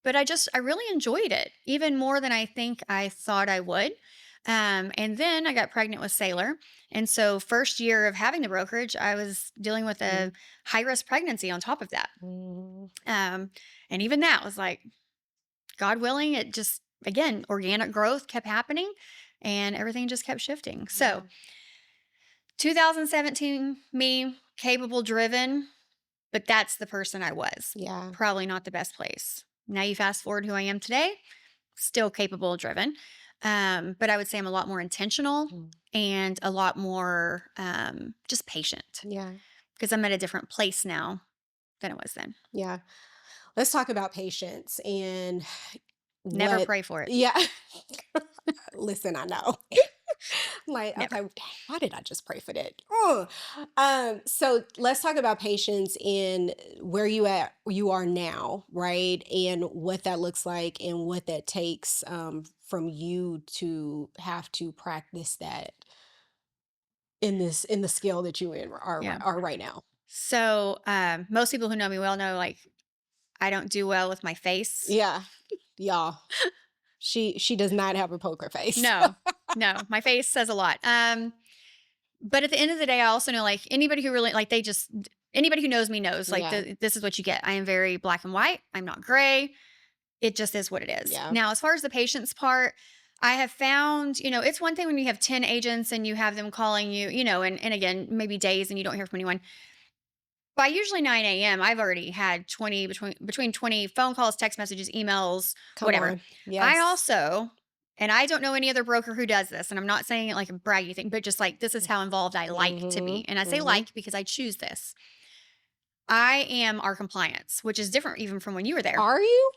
Speaker 2: but I really enjoyed it even more than I think I thought I would. And then I got pregnant with Sailor. And so, first year of having the brokerage, I was dealing with a high risk pregnancy on top of that.
Speaker 1: Mm,
Speaker 2: Um, and even that was like, God willing, it just, again, organic growth kept happening and everything just kept shifting. So,
Speaker 1: yeah.
Speaker 2: 2017, me, capable, driven, but that's the person I was.
Speaker 1: Yeah.
Speaker 2: Probably not the best place. Now you fast forward who I am today, still capable, driven. But I would say I'm a lot more intentional
Speaker 1: Mm,
Speaker 2: and a lot more just patient
Speaker 1: yeah.
Speaker 2: because I'm at a different place now than I was then.
Speaker 1: Yeah. Let's talk about patience and
Speaker 2: Never
Speaker 1: what,
Speaker 2: pray for it.
Speaker 1: yeah. Listen, I know. Like,
Speaker 2: Never.
Speaker 1: okay, dang, why did I just pray for that? Ugh. So let's talk about patience and where you are now, right? And what that looks like and what that takes from you to have to practice that in the skill that you
Speaker 2: Yeah.
Speaker 1: are right now.
Speaker 2: So most people who know me well know like I don't do well with my face.
Speaker 1: Yeah, y'all. She does not have a poker face.
Speaker 2: No, no, my face says a lot. But at the end of the day, I also know like anybody who really like anybody who knows me knows like
Speaker 1: Yeah,
Speaker 2: this is what you get. I am very black and white. I'm not gray. It just is what it is.
Speaker 1: yeah.
Speaker 2: Now, as far as the patience part, I have found, it's one thing when you have 10 agents and you have them calling you, and again, maybe days and you don't hear from anyone. By usually 9 a.m., I've already had between 20 phone calls, text messages, emails,
Speaker 1: Come
Speaker 2: whatever.
Speaker 1: on.
Speaker 2: I
Speaker 1: Yes.
Speaker 2: also, and I don't know any other broker who does this, and I'm not saying it like a braggy thing, but just like this is how involved I like to
Speaker 1: Mm-hmm.
Speaker 2: be. And I say
Speaker 1: Mm-hmm.
Speaker 2: like because I choose this. I am our compliance, which is different even from when you were there.
Speaker 1: Are you?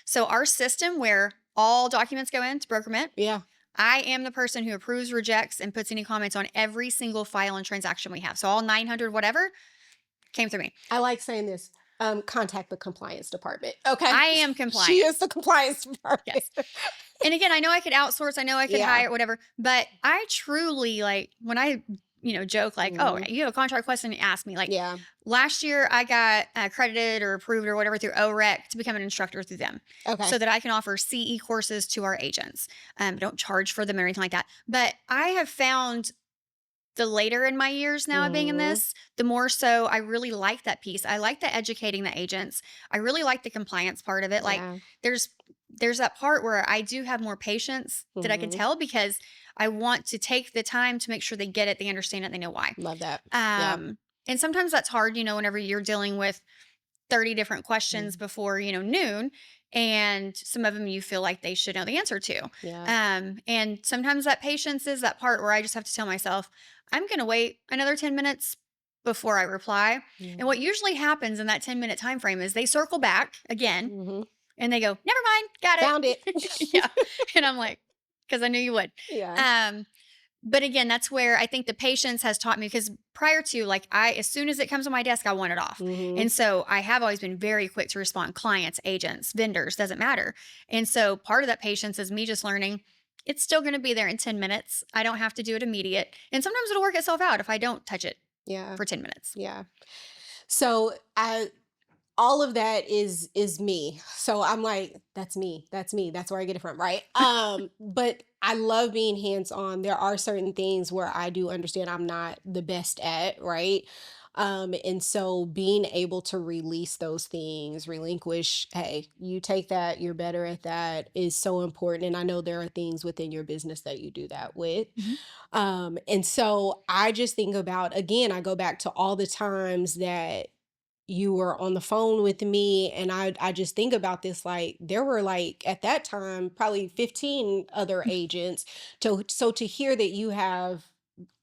Speaker 2: So our system where all documents go into BrokerMint,
Speaker 1: Yeah.
Speaker 2: I am the person who approves, rejects, and puts any comments on every single file and transaction we have. So all 900 whatever came through me.
Speaker 1: I like saying this. Contact the compliance department. Okay.
Speaker 2: I am
Speaker 1: She is
Speaker 2: compliance.
Speaker 1: the compliance department.
Speaker 2: Yes. And again, I know I could outsource, I know I could
Speaker 1: Yeah.
Speaker 2: hire, whatever, but I truly like when I, joke like, oh,
Speaker 1: Mhm.
Speaker 2: you have a contract question, ask me. Like
Speaker 1: Yeah.
Speaker 2: last year, I got accredited or approved or whatever through OREC to become an instructor through them
Speaker 1: Okay.
Speaker 2: so that I can offer CE courses to our agents. Don't charge for them or anything like that. But I have found the later in my years now of being in
Speaker 1: Mhm.
Speaker 2: this, the more so I really like that piece. I like the educating the agents. I really like the compliance part of it. Like
Speaker 1: Yeah.
Speaker 2: there's that part where I do have more patience that I can
Speaker 1: Mhm.
Speaker 2: tell because I want to take the time to make sure they get it, they understand it, they know why.
Speaker 1: Love that. Yeah.
Speaker 2: And sometimes that's hard, whenever you're dealing with 30 different questions
Speaker 1: Mhm.
Speaker 2: before, noon. And some of them you feel like they should know the answer to.
Speaker 1: Yeah.
Speaker 2: And sometimes that patience is that part where I just have to tell myself, I'm going to wait another 10 minutes before I reply.
Speaker 1: Yeah.
Speaker 2: And what usually happens in that 10-minute time frame is they circle back again
Speaker 1: Mhm.
Speaker 2: and they go, never mind, got
Speaker 1: Found it.
Speaker 2: it. Yeah. And I'm like, because I knew you would.
Speaker 1: Yeah.
Speaker 2: Um, but again, that's where I think the patience has taught me because prior to like as soon as it comes on my desk, I want it off.
Speaker 1: Mhm.
Speaker 2: And so I have always been very quick to respond. Clients, agents, vendors, doesn't matter. And so part of that patience is me just learning it's still going to be there in 10 minutes. I don't have to do it immediate. And sometimes it'll work itself out if I don't touch it
Speaker 1: Yeah.
Speaker 2: for 10 minutes.
Speaker 1: Yeah. So all of that is me. So I'm like, that's me. That's me. That's where I get it from, right? But I love being hands-on. There are certain things where I do understand I'm not the best at, right? And so being able to release those things, relinquish, hey, you take that, you're better at that is so important. And I know there are things within your business that you do that with.
Speaker 2: Mhm.
Speaker 1: And so I just think about, again, I go back to all the times that you were on the phone with me, and I just think about this, like there were like at that time probably 15 other agents. So to hear that you have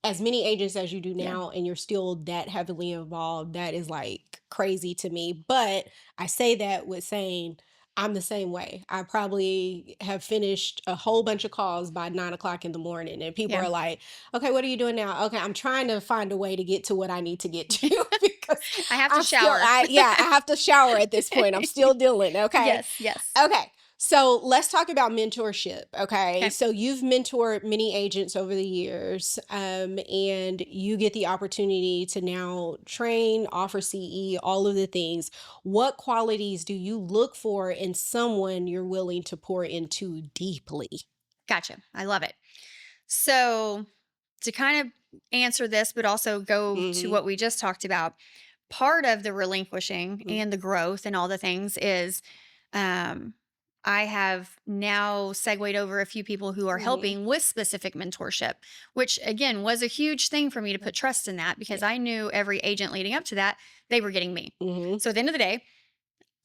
Speaker 1: as many agents as you do
Speaker 2: Yeah.
Speaker 1: now and you're still that heavily involved, that is like crazy to me. But I say that with saying I'm the same way. I probably have finished a whole bunch of calls by 9 o'clock in the morning, and people
Speaker 2: Yeah.
Speaker 1: are like, okay, what are you doing now? Okay, I'm trying to find a way to get to what I need to get to because
Speaker 2: I have to
Speaker 1: I'm still,
Speaker 2: shower.
Speaker 1: I have to shower at this point. I'm still dealing. Okay.
Speaker 2: Yes. Yes.
Speaker 1: Okay. So let's talk about mentorship. Okay.
Speaker 2: Okay.
Speaker 1: So you've mentored many agents over the years, and you get the opportunity to now train, offer CE, all of the things. What qualities do you look for in someone you're willing to pour into deeply?
Speaker 2: Gotcha. I love it. So, to kind of answer this, but also go to
Speaker 1: Hmm.
Speaker 2: what we just talked about, part of the relinquishing
Speaker 1: Hmm.
Speaker 2: and the growth and all the things is um, I have now segued over a few people who are
Speaker 1: Hmm.
Speaker 2: helping with specific mentorship, which again was a huge thing for me to put trust in that because
Speaker 1: Yeah.
Speaker 2: I knew every agent leading up to that, they were getting me.
Speaker 1: Hmm.
Speaker 2: So at the end of the day,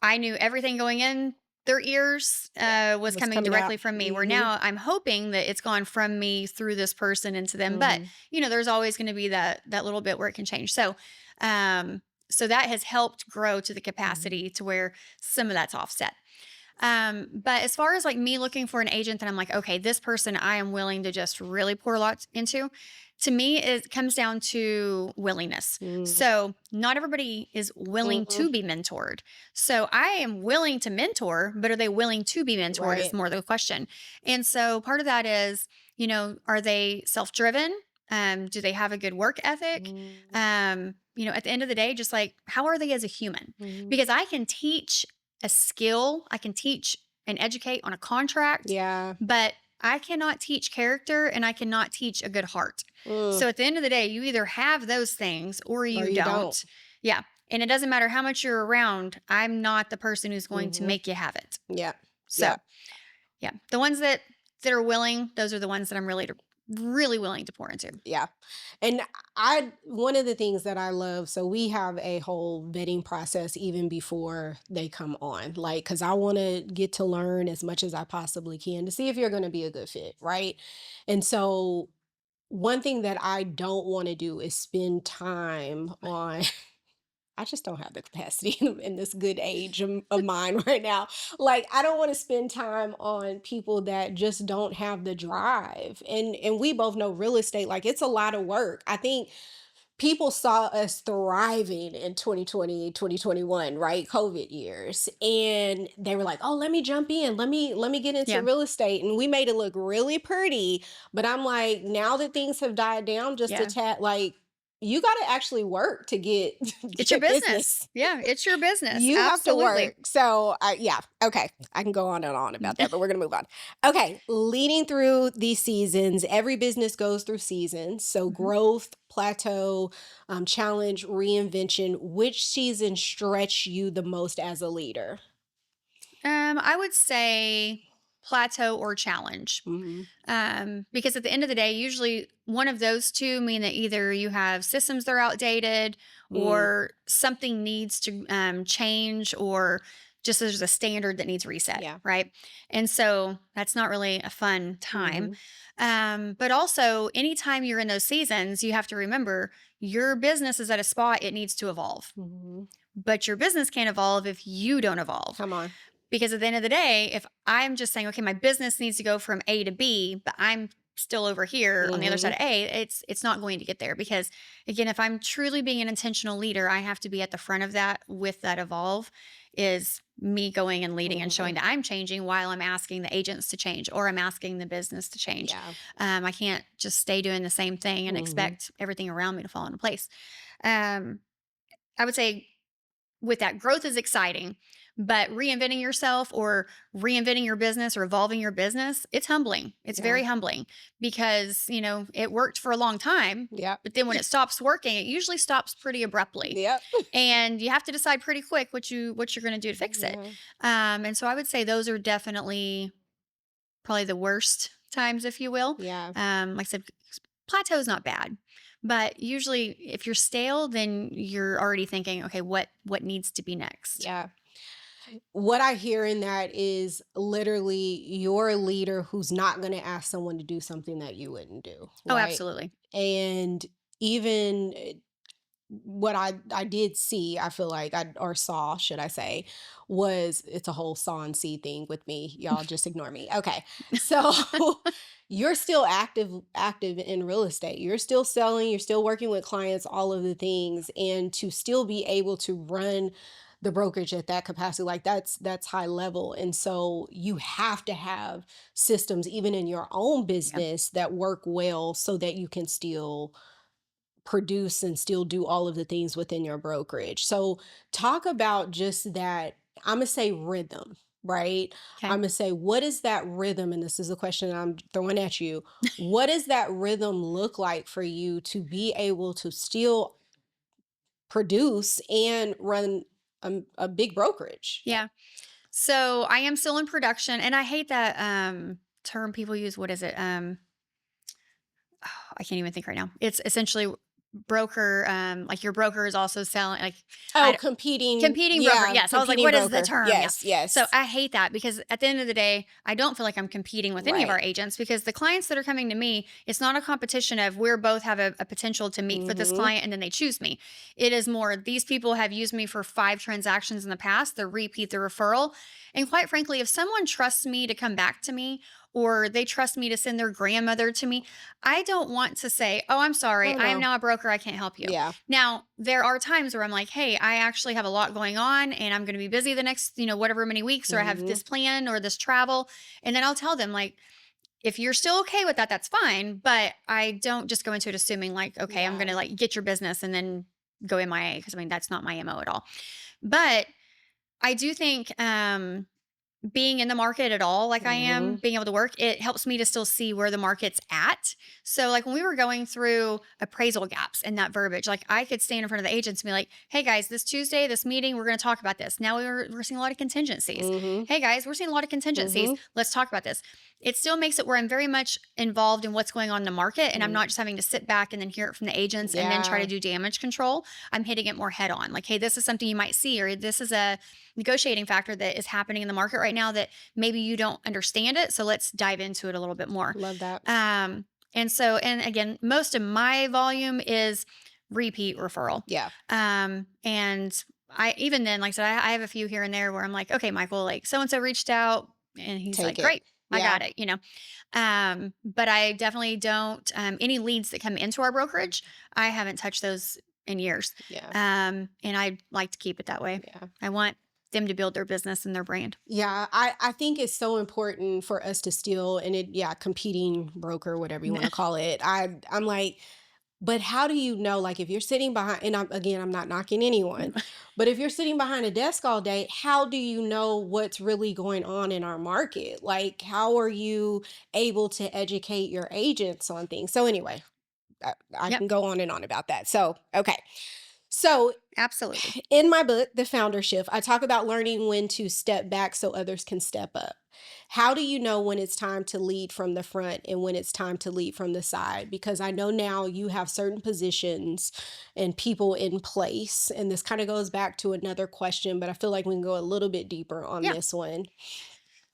Speaker 2: I knew everything going in their ears
Speaker 1: Yeah.
Speaker 2: was
Speaker 1: What's
Speaker 2: coming
Speaker 1: coming out?
Speaker 2: directly from me. Where
Speaker 1: Hmm.
Speaker 2: now I'm hoping that it's gone from me through this person into them. But
Speaker 1: Hmm.
Speaker 2: there's always going to be that little bit where it can change. Um, so that has helped grow to the
Speaker 1: Hmm.
Speaker 2: capacity to where some of that's offset. But as far as like me looking for an agent that I'm like, okay, this person I am willing to just really pour a lot into, to me, it comes down to willingness.
Speaker 1: Hmm.
Speaker 2: So not everybody is willing
Speaker 1: Hmm.
Speaker 2: to be mentored. So I am willing to mentor, but are they willing to be mentored is
Speaker 1: Right.
Speaker 2: more the question. And so part of that is, are they self-driven? Do they have a good work ethic?
Speaker 1: Hmm.
Speaker 2: At the end of the day, just like how are they as a human?
Speaker 1: Hmm.
Speaker 2: Because I can teach a skill, I can teach and educate on a contract,
Speaker 1: Yeah.
Speaker 2: but I cannot teach character and I cannot teach a good heart.
Speaker 1: Mm.
Speaker 2: So at the end of the day, you either have those things or
Speaker 1: Or
Speaker 2: you
Speaker 1: you don't.
Speaker 2: don't. Yeah. And it doesn't matter how much you're around, I'm not the person who's going to
Speaker 1: Hmm.
Speaker 2: make you have it.
Speaker 1: Yeah.
Speaker 2: So,
Speaker 1: Yeah.
Speaker 2: yeah, the ones that are willing, those are the ones that I'm really willing to pour into.
Speaker 1: Yeah. And one of the things that I love, so we have a whole vetting process even before they come on, like, because I want to get to learn as much as I possibly can to see if you're going to be a good fit. Right. And so, one thing that I don't want to do is spend time on I just don't have the capacity in this good age of mine right now. Like, I don't want to spend time on people that just don't have the drive. And we both know real estate, like it's a lot of work. I think people saw us thriving in 2020, 2021, right? COVID years. And they were like, "Oh, let me jump in. Let me get into
Speaker 2: Yeah.
Speaker 1: real estate." And we made it look really pretty, but I'm like, now that things have died down just a
Speaker 2: Yeah.
Speaker 1: tad, like you got to actually work to get
Speaker 2: It's your
Speaker 1: get
Speaker 2: business.
Speaker 1: business.
Speaker 2: Yeah. It's your business.
Speaker 1: You have to
Speaker 2: Absolutely.
Speaker 1: work. So, yeah, okay. I can go on and on about that, but we're going to move on. Okay, leading through these seasons, every business goes through seasons. So,
Speaker 2: Mhm.
Speaker 1: growth, plateau, challenge, reinvention. Which season stretch you the most as a leader?
Speaker 2: I would say plateau or challenge.
Speaker 1: Hmm.
Speaker 2: Because at the end of the day, usually one of those two mean that either you have systems that are outdated
Speaker 1: Mm,
Speaker 2: or something needs to change or just there's a standard that needs reset,
Speaker 1: yeah.
Speaker 2: right? And so that's not really a fun time.
Speaker 1: Hmm.
Speaker 2: But also, anytime you're in those seasons, you have to remember your business is at a spot, it needs to evolve.
Speaker 1: Hmm.
Speaker 2: But your business can't evolve if you don't evolve.
Speaker 1: Come on.
Speaker 2: Because at the end of the day, if I'm just saying, okay, my business needs to go from A to B, but I'm still over here on the other side
Speaker 1: Hmm.
Speaker 2: of A, it's not going to get there. Because again, if I'm truly being an intentional leader, I have to be at the front of that with that evolve is me going and leading and
Speaker 1: Hmm.
Speaker 2: showing that I'm changing while I'm asking the agents to change or I'm asking the business to change.
Speaker 1: Yeah.
Speaker 2: I can't just stay doing the same thing and
Speaker 1: Hmm.
Speaker 2: expect everything around me to fall into place. Um, I would say with that growth is exciting, but reinventing yourself or reinventing your business or evolving your business, it's humbling. It's
Speaker 1: Yeah.
Speaker 2: very humbling because, it worked for a long time,
Speaker 1: Yep.
Speaker 2: but then when it stops working, it usually stops pretty abruptly.
Speaker 1: Yep.
Speaker 2: And you have to decide pretty quick what you're going to do to fix it.
Speaker 1: Yeah.
Speaker 2: And so I would say those are definitely probably the worst times, if you will.
Speaker 1: Yeah.
Speaker 2: Like I said, plateau is not bad, but usually if you're stale, then you're already thinking, okay, what needs to be next?
Speaker 1: Yeah. What I hear in that is literally you're a leader who's not going to ask someone to do something that you wouldn't do,
Speaker 2: Oh,
Speaker 1: right?
Speaker 2: absolutely.
Speaker 1: And even what I did see, I feel like I or saw, should I say, was it's a whole saw and see thing with me. Y'all just ignore me. Okay. So you're still active in real estate. You're still selling, you're still working with clients, all of the things, and to still be able to run the brokerage at that capacity. Like that's high level. And so you have to have systems even in your own
Speaker 2: Yeah.
Speaker 1: business that work well so that you can still produce and still do all of the things within your brokerage. So talk about just that, I'm gonna say rhythm, right?
Speaker 2: Okay.
Speaker 1: I'm gonna say, what is that rhythm? And this is a question I'm throwing at you. What does that rhythm look like for you to be able to still produce and run a big brokerage?
Speaker 2: Yeah. So I am still in production, and I hate that term people use. What is it? I can't even think right now. It's essentially broker, like your broker is also selling, like
Speaker 1: Oh,
Speaker 2: I
Speaker 1: competing.
Speaker 2: competing broker.
Speaker 1: Yeah,
Speaker 2: Yes. I was like,
Speaker 1: competing
Speaker 2: what is the
Speaker 1: broker.
Speaker 2: term? Yeah.
Speaker 1: Yes,
Speaker 2: So
Speaker 1: yes.
Speaker 2: I hate that because at the end of the day, I don't feel like I'm competing with any of our
Speaker 1: Right.
Speaker 2: agents because the clients that are coming to me, it's not a competition of we're both have a potential to meet for this
Speaker 1: Mm-hmm.
Speaker 2: client and then they choose me. It is more, these people have used me for 5 transactions in the past, the repeat, the referral. And quite frankly, if someone trusts me to come back to me or they trust me to send their grandmother to me, I don't want to say, oh, I'm sorry,
Speaker 1: Oh
Speaker 2: I am
Speaker 1: no.
Speaker 2: now a broker. I can't help you.
Speaker 1: Yeah.
Speaker 2: Now, there are times where I'm like, hey, I actually have a lot going on and I'm going to be busy the next, whatever many weeks, or I have
Speaker 1: Mm-hmm.
Speaker 2: this plan or this travel. And then I'll tell them, like, if you're still okay with that, that's fine. But I don't just go into it assuming, like, okay, I'm going
Speaker 1: Yeah.
Speaker 2: to like get your business and then go MIA because I mean, that's not my MO at all. But I do think, being in the market at all, like I am,
Speaker 1: Mm-hmm.
Speaker 2: being able to work, it helps me to still see where the market's at. So, like when we were going through appraisal gaps and that verbiage, like I could stand in front of the agents and be like, hey guys, this Tuesday, this meeting, we're going to talk about this. Now we're seeing a lot of contingencies.
Speaker 1: Mm-hmm.
Speaker 2: Hey guys, we're seeing a lot of contingencies.
Speaker 1: Mm-hmm.
Speaker 2: Let's talk about this. It still makes it where I'm very much involved in what's going on in the market. And I'm
Speaker 1: Mm-hmm.
Speaker 2: not just having to sit back and then hear it from the agents and then try to
Speaker 1: Yeah.
Speaker 2: do damage control. I'm hitting it more head on. Like, hey, this is something you might see, or this is a negotiating factor that is happening in the market right now that maybe you don't understand it. So let's dive into it a little bit more.
Speaker 1: Love that.
Speaker 2: And again, most of my volume is repeat referral.
Speaker 1: Yeah.
Speaker 2: And I, even then, like I said, I have a few here and there where I'm like, okay, Michael, like so-and-so reached out and he's
Speaker 1: Take
Speaker 2: like,
Speaker 1: it.
Speaker 2: great, I
Speaker 1: Yeah.
Speaker 2: got it. But I definitely don't, any leads that come into our brokerage, I haven't touched those in years.
Speaker 1: Yeah.
Speaker 2: And I like to keep it that way.
Speaker 1: Yeah.
Speaker 2: I want them to build their business and their brand.
Speaker 1: Yeah. I think it's so important for us to still, and it, yeah, competing broker, whatever you want to call it. I'm like, but how do you know, like, if you're sitting behind, and I'm not knocking anyone, but if you're sitting behind a desk all day, how do you know what's really going on in our market? Like, how are you able to educate your agents on things? So anyway, I
Speaker 2: Yep,
Speaker 1: can go on and on about that. So, okay. So
Speaker 2: absolutely.
Speaker 1: in my book, The Founder Shift, I talk about learning when to step back so others can step up. How do you know when it's time to lead from the front and when it's time to lead from the side? Because I know now you have certain positions and people in place. And this kind of goes back to another question, but I feel like we can go a little bit deeper on
Speaker 2: Yeah.
Speaker 1: this one.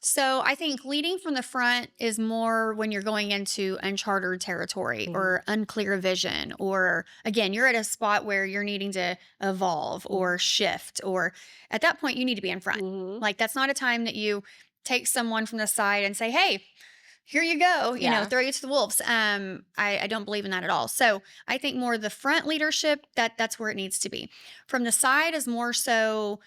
Speaker 2: So I think leading from the front is more when you're going into uncharted territory
Speaker 1: Mhm.
Speaker 2: or unclear vision, or again, you're at a spot where you're needing to evolve or shift, or at that point, you need to be in front.
Speaker 1: Mhm.
Speaker 2: Like that's not a time that you take someone from the side and say, hey, here you go,
Speaker 1: Yeah.
Speaker 2: throw you to the wolves. I don't believe in that at all. So I think more the front leadership, that's where it needs to be. From the side is more so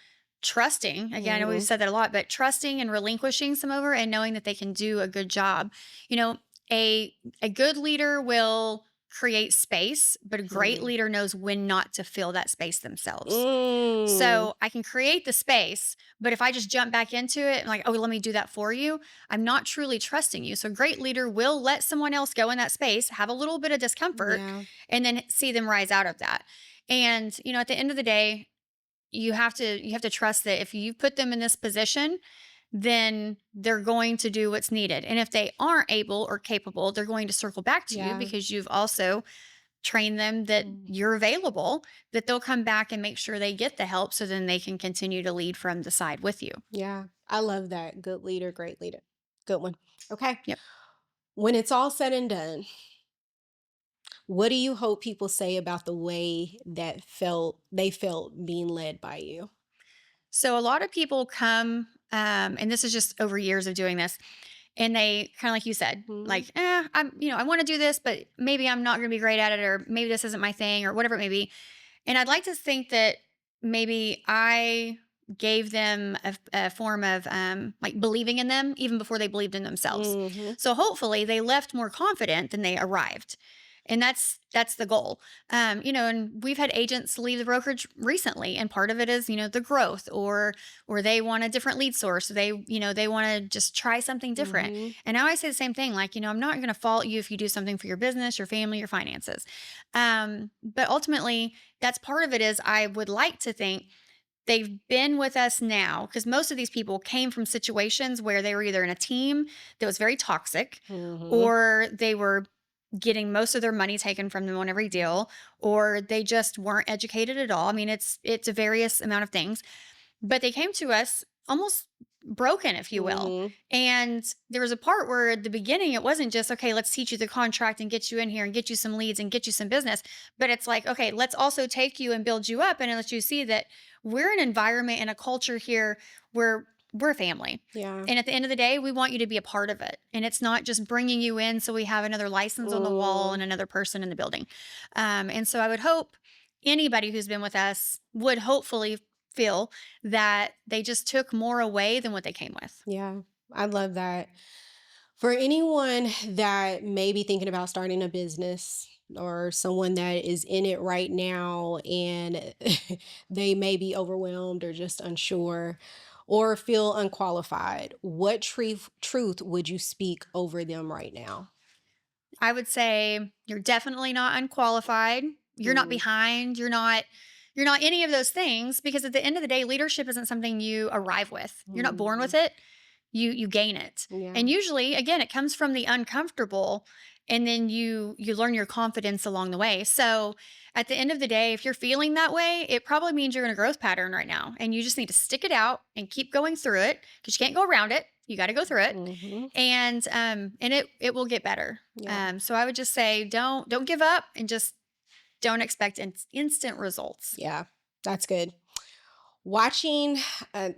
Speaker 2: trusting. Again, I know we've
Speaker 1: Mhm.
Speaker 2: said that a lot, but trusting and relinquishing some over and knowing that they can do a good job. You know, a good leader will create space, but a great
Speaker 1: Mhm.
Speaker 2: leader knows when not to fill that space themselves.
Speaker 1: Mm.
Speaker 2: So I can create the space, but if I just jump back into it and like, oh, let me do that for you, I'm not truly trusting you. So a great leader will let someone else go in that space, have a little bit of discomfort,
Speaker 1: Yeah.
Speaker 2: and then see them rise out of that. And at the end of the day, you have to trust that if you put them in this position, then they're going to do what's needed. And if they aren't able or capable, they're going to circle back to you
Speaker 1: Yeah.
Speaker 2: because you've also train them that
Speaker 1: Mm.
Speaker 2: you're available, that they'll come back and make sure they get the help so then they can continue to lead from the side with you.
Speaker 1: Yeah. I love that. Good leader, great leader. Good one. Okay.
Speaker 2: Yep.
Speaker 1: When it's all said and done, what do you hope people say about the way that they felt being led by you?
Speaker 2: So a lot of people come, and this is just over years of doing this, and they kind of like you said,
Speaker 1: Mhm.
Speaker 2: like, I want to do this, but maybe I'm not going to be great at it, or maybe this isn't my thing, or whatever it may be. And I'd like to think that maybe I gave them a form of like believing in them even before they believed in themselves.
Speaker 1: Mhm.
Speaker 2: So hopefully they left more confident than they arrived. And that's the goal. And we've had agents leave the brokerage recently, and part of it is, the growth, or they want a different lead source. They want to just try something different.
Speaker 1: Mhm.
Speaker 2: And I always say the same thing, like, I'm not going to fault you if you do something for your business, your family, your finances. But ultimately, that's part of it. Is I would like to think they've been with us now, because most of these people came from situations where they were either in a team that was very toxic,
Speaker 1: Mhm.
Speaker 2: or they were getting most of their money taken from them on every deal, or they just weren't educated at all. I mean, it's a various amount of things, but they came to us almost broken, if you will.
Speaker 1: Mhm.
Speaker 2: And there was a part where at the beginning, it wasn't just, okay, let's teach you the contract and get you in here and get you some leads and get you some business. But it's like, okay, let's also take you and build you up and let you see that we're an environment and a culture here where we're a family.
Speaker 1: Yeah.
Speaker 2: And at the end of the day, we want you to be a part of it. And it's not just bringing you in so we have another license on the wall and
Speaker 1: Mm.
Speaker 2: another person in the building. And so I would hope anybody who's been with us would hopefully feel that they just took more away than what they came with.
Speaker 1: Yeah. I love that. For anyone that may be thinking about starting a business, or someone that is in it right now and they may be overwhelmed or just unsure or feel unqualified, what truth would you speak over them right now?
Speaker 2: I would say you're definitely not unqualified. You're not
Speaker 1: Mm.
Speaker 2: behind. You're not any of those things, because at the end of the day, leadership isn't something you arrive with. You're not born with
Speaker 1: Mhm.
Speaker 2: it. You gain it.
Speaker 1: Yeah.
Speaker 2: And usually, again, it comes from the uncomfortable, and then you learn your confidence along the way. So at the end of the day, if you're feeling that way, it probably means you're in a growth pattern right now, and you just need to stick it out and keep going through it, because you can't go around it. You got to go through it,
Speaker 1: Hmm.
Speaker 2: and it will get better.
Speaker 1: Yeah.
Speaker 2: So I would just say don't give up, and just don't expect instant results.
Speaker 1: Yeah. That's good. Watching,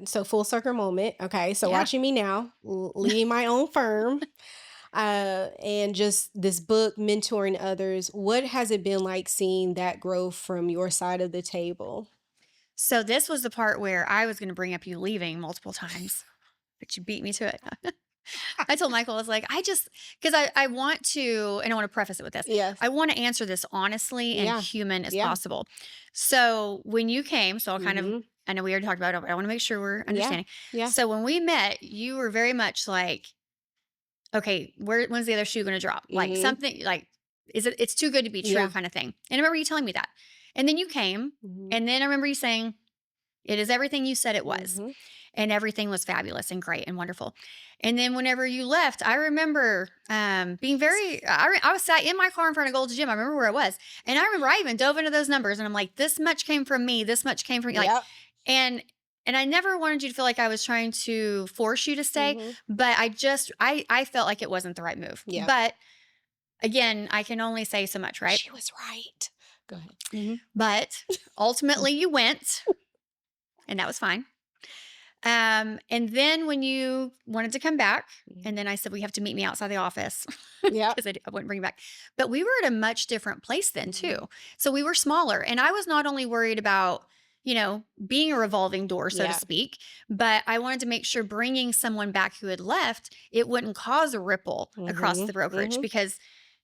Speaker 1: so full circle moment. Okay. So
Speaker 2: Yeah.
Speaker 1: watching me now, leading my own firm, and just this book, mentoring others. What has it been like seeing that growth from your side of the table?
Speaker 2: So this was the part where I was going to bring up you leaving multiple times, but you beat me to it. I told Michael, I was like, because I want to, and I want to preface it with this.
Speaker 1: Yes.
Speaker 2: I want to answer this honestly and
Speaker 1: Yeah.
Speaker 2: human as
Speaker 1: Yeah.
Speaker 2: possible. So when you came, so
Speaker 1: Hmm.
Speaker 2: I know we already talked about it, but I want to make sure we're
Speaker 1: Yeah.
Speaker 2: understanding.
Speaker 1: Yeah.
Speaker 2: So when we met, you were very much like, okay, when's the other shoe going to drop? Like
Speaker 1: Hmm.
Speaker 2: something like, it's too good to be true
Speaker 1: Yeah.
Speaker 2: kind of thing. And I remember you telling me that. And then you came,
Speaker 1: Hmm.
Speaker 2: and then I remember you saying, it is everything you said it was.
Speaker 1: Hmm.
Speaker 2: And everything was fabulous and great and wonderful. And then whenever you left, I remember being I was sat in my car in front of Gold's Gym. I remember where I was. And I remember I even dove into those numbers, and I'm like, this much came from me. This much came from you. Like,
Speaker 1: Yep.
Speaker 2: and and I never wanted you to feel like I was trying to force you to stay,
Speaker 1: Hmm.
Speaker 2: but I felt like it wasn't the right move.
Speaker 1: Yep.
Speaker 2: But again, I can only say so much, right?
Speaker 1: She was right. Go ahead. Hmm.
Speaker 2: But ultimately you went, and that was fine. And then when you wanted to come back, and then I said, we have to meet me outside the office,
Speaker 1: Yep.
Speaker 2: because I wouldn't bring you back. But we were at a much different place then
Speaker 1: Mhm.
Speaker 2: too. So we were smaller, and I was not only worried about, being a revolving door, so to
Speaker 1: Yeah.
Speaker 2: speak, but I wanted to make sure bringing someone back who had left, it wouldn't cause a ripple across
Speaker 1: Hmm.
Speaker 2: the brokerage,
Speaker 1: Hmm.
Speaker 2: because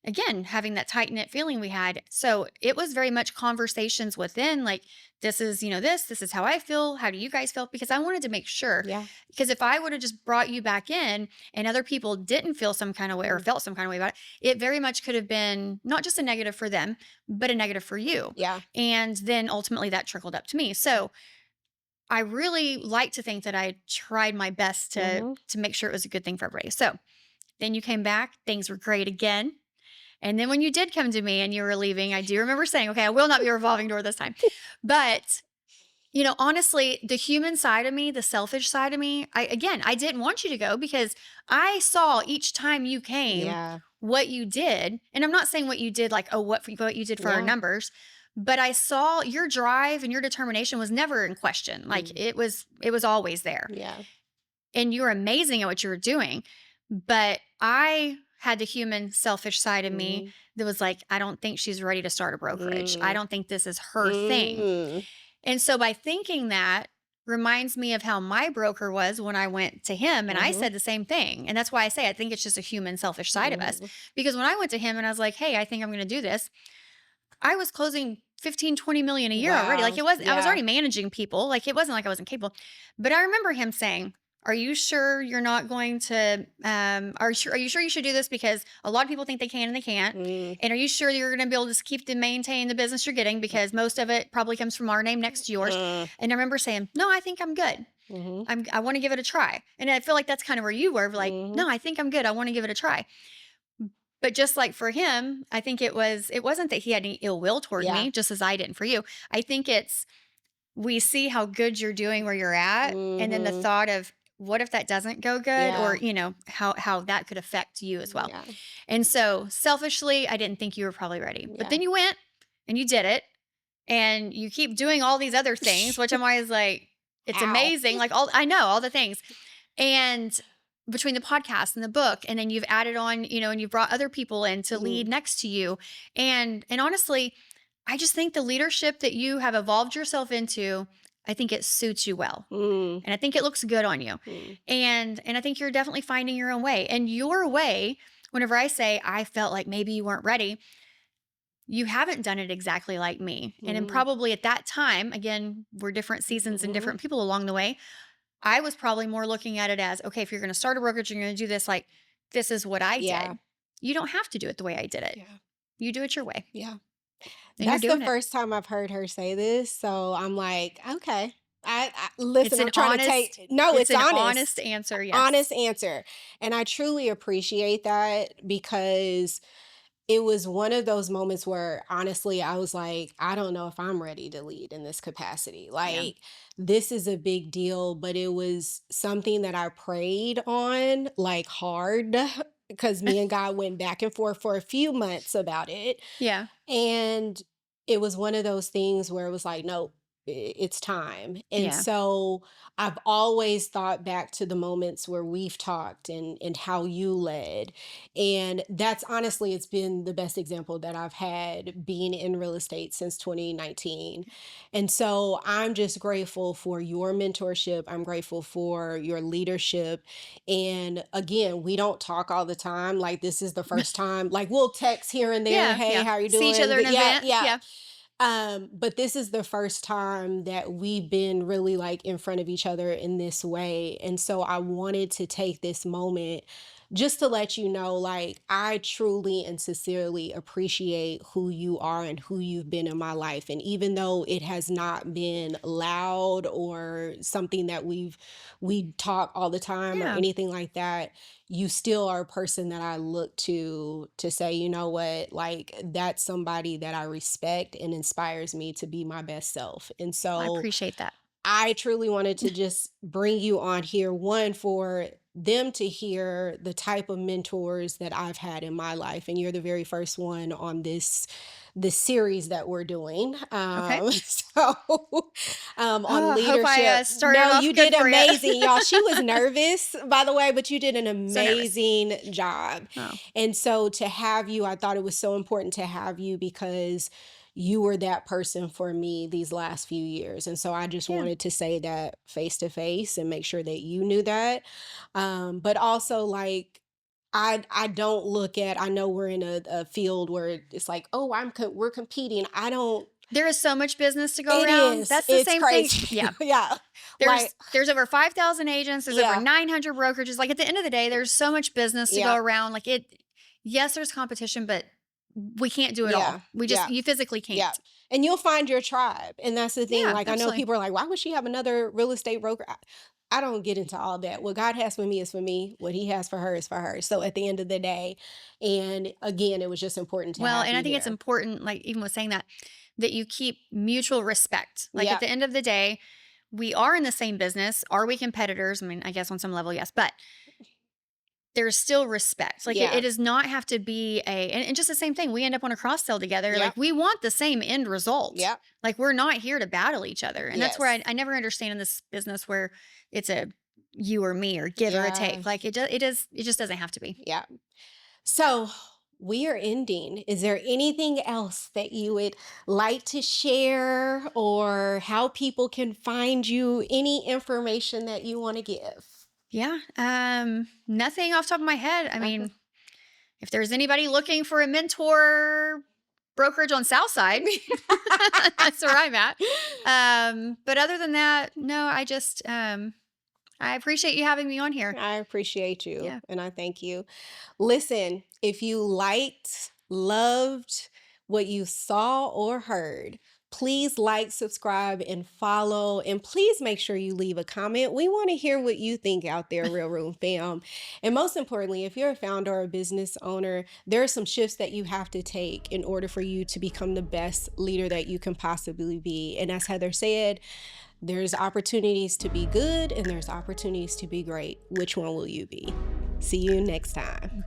Speaker 2: again, having that tight knit feeling we had. So it was very much conversations within, like, this is, this is how I feel. How do you guys feel? Because I wanted to make sure,
Speaker 1: Yeah.
Speaker 2: because if I would have just brought you back in and other people didn't feel some kind of way or
Speaker 1: Mm.
Speaker 2: felt some kind of way about it, it very much could have been not just a negative for them, but a negative for you.
Speaker 1: Yeah.
Speaker 2: And then ultimately that trickled up to me. So I really like to think that I tried my best to
Speaker 1: Hmm.
Speaker 2: to make sure it was a good thing for everybody. So then you came back, things were great again. And then when you did come to me and you were leaving, I do remember saying, okay, I will not be a revolving door this time. But, honestly, the human side of me, the selfish side of me, I didn't want you to go, because I saw each time you came
Speaker 1: Yeah.
Speaker 2: what you did. And I'm not saying what you did, like, oh, what you did for our
Speaker 1: Yeah.
Speaker 2: numbers, but I saw your drive and your determination was never in question. Like,
Speaker 1: Mm.
Speaker 2: it was always there.
Speaker 1: Yeah.
Speaker 2: And you're amazing at what you were doing. But I had the human selfish side of me
Speaker 1: Mhm.
Speaker 2: that was like, I don't think she's ready to start a brokerage. I
Speaker 1: Mm.
Speaker 2: don't think this is her thing.
Speaker 1: Mm.
Speaker 2: And so by thinking that, reminds me of how my broker was when I went to him, and I
Speaker 1: Mhm.
Speaker 2: said the same thing. And that's why I say I think it's just a human selfish side of us.
Speaker 1: Mhm.
Speaker 2: Because when I went to him and I was like, "Hey, I think I'm going to do this." I was closing 15, 20 million a year already. Like
Speaker 1: Wow.
Speaker 2: it was I was
Speaker 1: Yeah.
Speaker 2: already managing people. Like it wasn't like I wasn't capable. But I remember him saying, "Are you sure you're not going to are you sure you should do this, because a lot of people think they can and they can't?
Speaker 1: Mm.
Speaker 2: And are you sure you're going to be able to keep to maintain the business you're getting, because most of it probably comes from our name next to yours?"
Speaker 1: Mm.
Speaker 2: And I remember saying, "No, I think I'm good.
Speaker 1: Mhm.
Speaker 2: I want to give it a try." And I feel like that's kind of where you were, like,
Speaker 1: Mhm.
Speaker 2: "No, I think I'm good. I want to give it a try." But just like for him, I think it wasn't that he had any ill will toward
Speaker 1: Yeah.
Speaker 2: me, just as I didn't for you. I think it's, we see how good you're doing where you're at, and then the
Speaker 1: Mhm.
Speaker 2: thought of, what if that doesn't go good, or
Speaker 1: Yeah.
Speaker 2: how that could affect you as well.
Speaker 1: Yeah.
Speaker 2: And so selfishly, I didn't think you were probably ready. But
Speaker 1: Yeah.
Speaker 2: then you went and you did it, and you keep doing all these other things, which I'm always like, it's
Speaker 1: Ow.
Speaker 2: amazing. Like, all I know all the things. And between the podcast and the book, and then you've added on, and you've brought other people in to lead
Speaker 1: Mhm.
Speaker 2: next to you. And honestly, I just think the leadership that you have evolved yourself into, I think it suits you well.
Speaker 1: Mm.
Speaker 2: And I think it looks good on you.
Speaker 1: Mm.
Speaker 2: And I think you're definitely finding your own way. And your way, whenever I say I felt like maybe you weren't ready, you haven't done it exactly like me. And then
Speaker 1: Mhm.
Speaker 2: probably at that time, again, we're different seasons and
Speaker 1: Mhm.
Speaker 2: different people along the way. I was probably more looking at it as, okay, if you're going to start a brokerage, you're going to do this, like, this is what I
Speaker 1: Yeah.
Speaker 2: did. You don't have to do it the way I did it.
Speaker 1: Yeah.
Speaker 2: You do it your way,
Speaker 1: Yeah.
Speaker 2: and you're
Speaker 1: That's the
Speaker 2: doing it.
Speaker 1: first time I've heard her say this, so I'm like, okay. I listen.
Speaker 2: It's
Speaker 1: I'm
Speaker 2: an
Speaker 1: trying to
Speaker 2: honest,
Speaker 1: take. No,
Speaker 2: it's
Speaker 1: it's
Speaker 2: an
Speaker 1: honest,
Speaker 2: honest answer. Yes.
Speaker 1: honest answer, and I truly appreciate that because it was one of those moments where honestly I was like, I don't know if I'm ready to lead in this capacity.
Speaker 2: Yeah.
Speaker 1: Like, this is a big deal, but it was something that I prayed on like hard because me and God went back and forth for a few months about it.
Speaker 2: Yeah.
Speaker 1: And it was one of those things where it was like, no, it's time. And
Speaker 2: Yeah.
Speaker 1: so I've always thought back to the moments where we've talked and how you led. And that's honestly, it's been the best example that I've had being in real estate since 2019. And so I'm just grateful for your mentorship. I'm grateful for your leadership. And again, we don't talk all the time. Like, this is the first time, like, we'll text here and there,
Speaker 2: Yeah.
Speaker 1: hey,
Speaker 2: Yeah.
Speaker 1: how you
Speaker 2: See each
Speaker 1: doing?
Speaker 2: other in an
Speaker 1: Yeah,
Speaker 2: event.
Speaker 1: yeah.
Speaker 2: Yeah.
Speaker 1: But this is the first time that we've been really like in front of each other in this way. And so I wanted to take this moment just to let you know, like, I truly and sincerely appreciate who you are and who you've been in my life. And even though it has not been loud or something that we talk all the time or
Speaker 2: Yeah.
Speaker 1: anything like that, you still are a person that I look to say, you know what, like, that's somebody that I respect and inspires me to be my best self. And
Speaker 2: I
Speaker 1: so
Speaker 2: appreciate that.
Speaker 1: I truly wanted to just bring you on here, one, for them to hear the type of mentors that I've had in my life. And you're the very first one on this series that we're doing.
Speaker 2: Okay.
Speaker 1: So on
Speaker 2: Oh, hope I
Speaker 1: leadership.
Speaker 2: started
Speaker 1: No,
Speaker 2: off
Speaker 1: you
Speaker 2: good
Speaker 1: did
Speaker 2: for you.
Speaker 1: amazing, y'all. She was nervous, by the way, but you did an
Speaker 2: So nervous.
Speaker 1: amazing job.
Speaker 2: Oh,
Speaker 1: And so to have you, I thought it was so important to have you because you were that person for me these last few years. And so I just
Speaker 2: yeah.
Speaker 1: wanted to say that face to face and make sure that you knew that. But also, like, I don't look at, I know we're in a field where it's like, oh, we're competing. I don't,
Speaker 2: There is so much business to go
Speaker 1: it
Speaker 2: around.
Speaker 1: is,
Speaker 2: That's the
Speaker 1: it's
Speaker 2: same thing.
Speaker 1: crazy.
Speaker 2: Yeah.
Speaker 1: Yeah. Like,
Speaker 2: There's over 5,000 agents, there's over
Speaker 1: yeah,
Speaker 2: 900 brokerages. Like, at the end of the day, there's so much business to go
Speaker 1: yeah,
Speaker 2: around. Like, yes, there's competition, but we can't do it
Speaker 1: yeah,
Speaker 2: all. We just
Speaker 1: yeah.
Speaker 2: you physically
Speaker 1: Yeah.
Speaker 2: can't.
Speaker 1: And you'll find your tribe. And that's the thing.
Speaker 2: Yeah,
Speaker 1: Like, I know
Speaker 2: absolutely.
Speaker 1: people are like, why would she have another real estate broker? I don't get into all that. What God has for me is for me. What he has for her is for her. So at the end of the day, and again, it was just important to
Speaker 2: Well,
Speaker 1: have
Speaker 2: and I
Speaker 1: you
Speaker 2: think it's
Speaker 1: here.
Speaker 2: important, like, even with saying that, that you keep mutual respect. Like, at
Speaker 1: Yeah.
Speaker 2: the end of the day, we are in the same business. Are we competitors? I mean, I guess on some level, yes, but there's still respect. Like, it
Speaker 1: Yeah.
Speaker 2: does not have to be and just the same thing. We end up on a cross sell together.
Speaker 1: Yeah.
Speaker 2: Like, we want the same end result.
Speaker 1: Yeah.
Speaker 2: Like, we're not here to battle each other. And that's where
Speaker 1: Yes.
Speaker 2: I never understand in this business where it's a you or me or give or a
Speaker 1: Yeah.
Speaker 2: take. Like, it just doesn't have to be.
Speaker 1: Yeah. So we are ending. Is there anything else that you would like to share, or how people can find you? Any information that you want to give?
Speaker 2: Yeah. Nothing off the top of my head. I
Speaker 1: Okay.
Speaker 2: mean, if there's anybody looking for a mentor brokerage on Southside, that's where I'm at. But other than that, no, I appreciate you having me on here.
Speaker 1: I appreciate you
Speaker 2: Yeah.
Speaker 1: and I thank you. Listen, if you liked, loved what you saw or heard, please like, subscribe, and follow. And please make sure you leave a comment. We want to hear what you think out there, Real Room fam. And most importantly, if you're a founder or a business owner, there are some shifts that you have to take in order for you to become the best leader that you can possibly be. And as Heather said, there's opportunities to be good and there's opportunities to be great. Which one will you be? See you next time.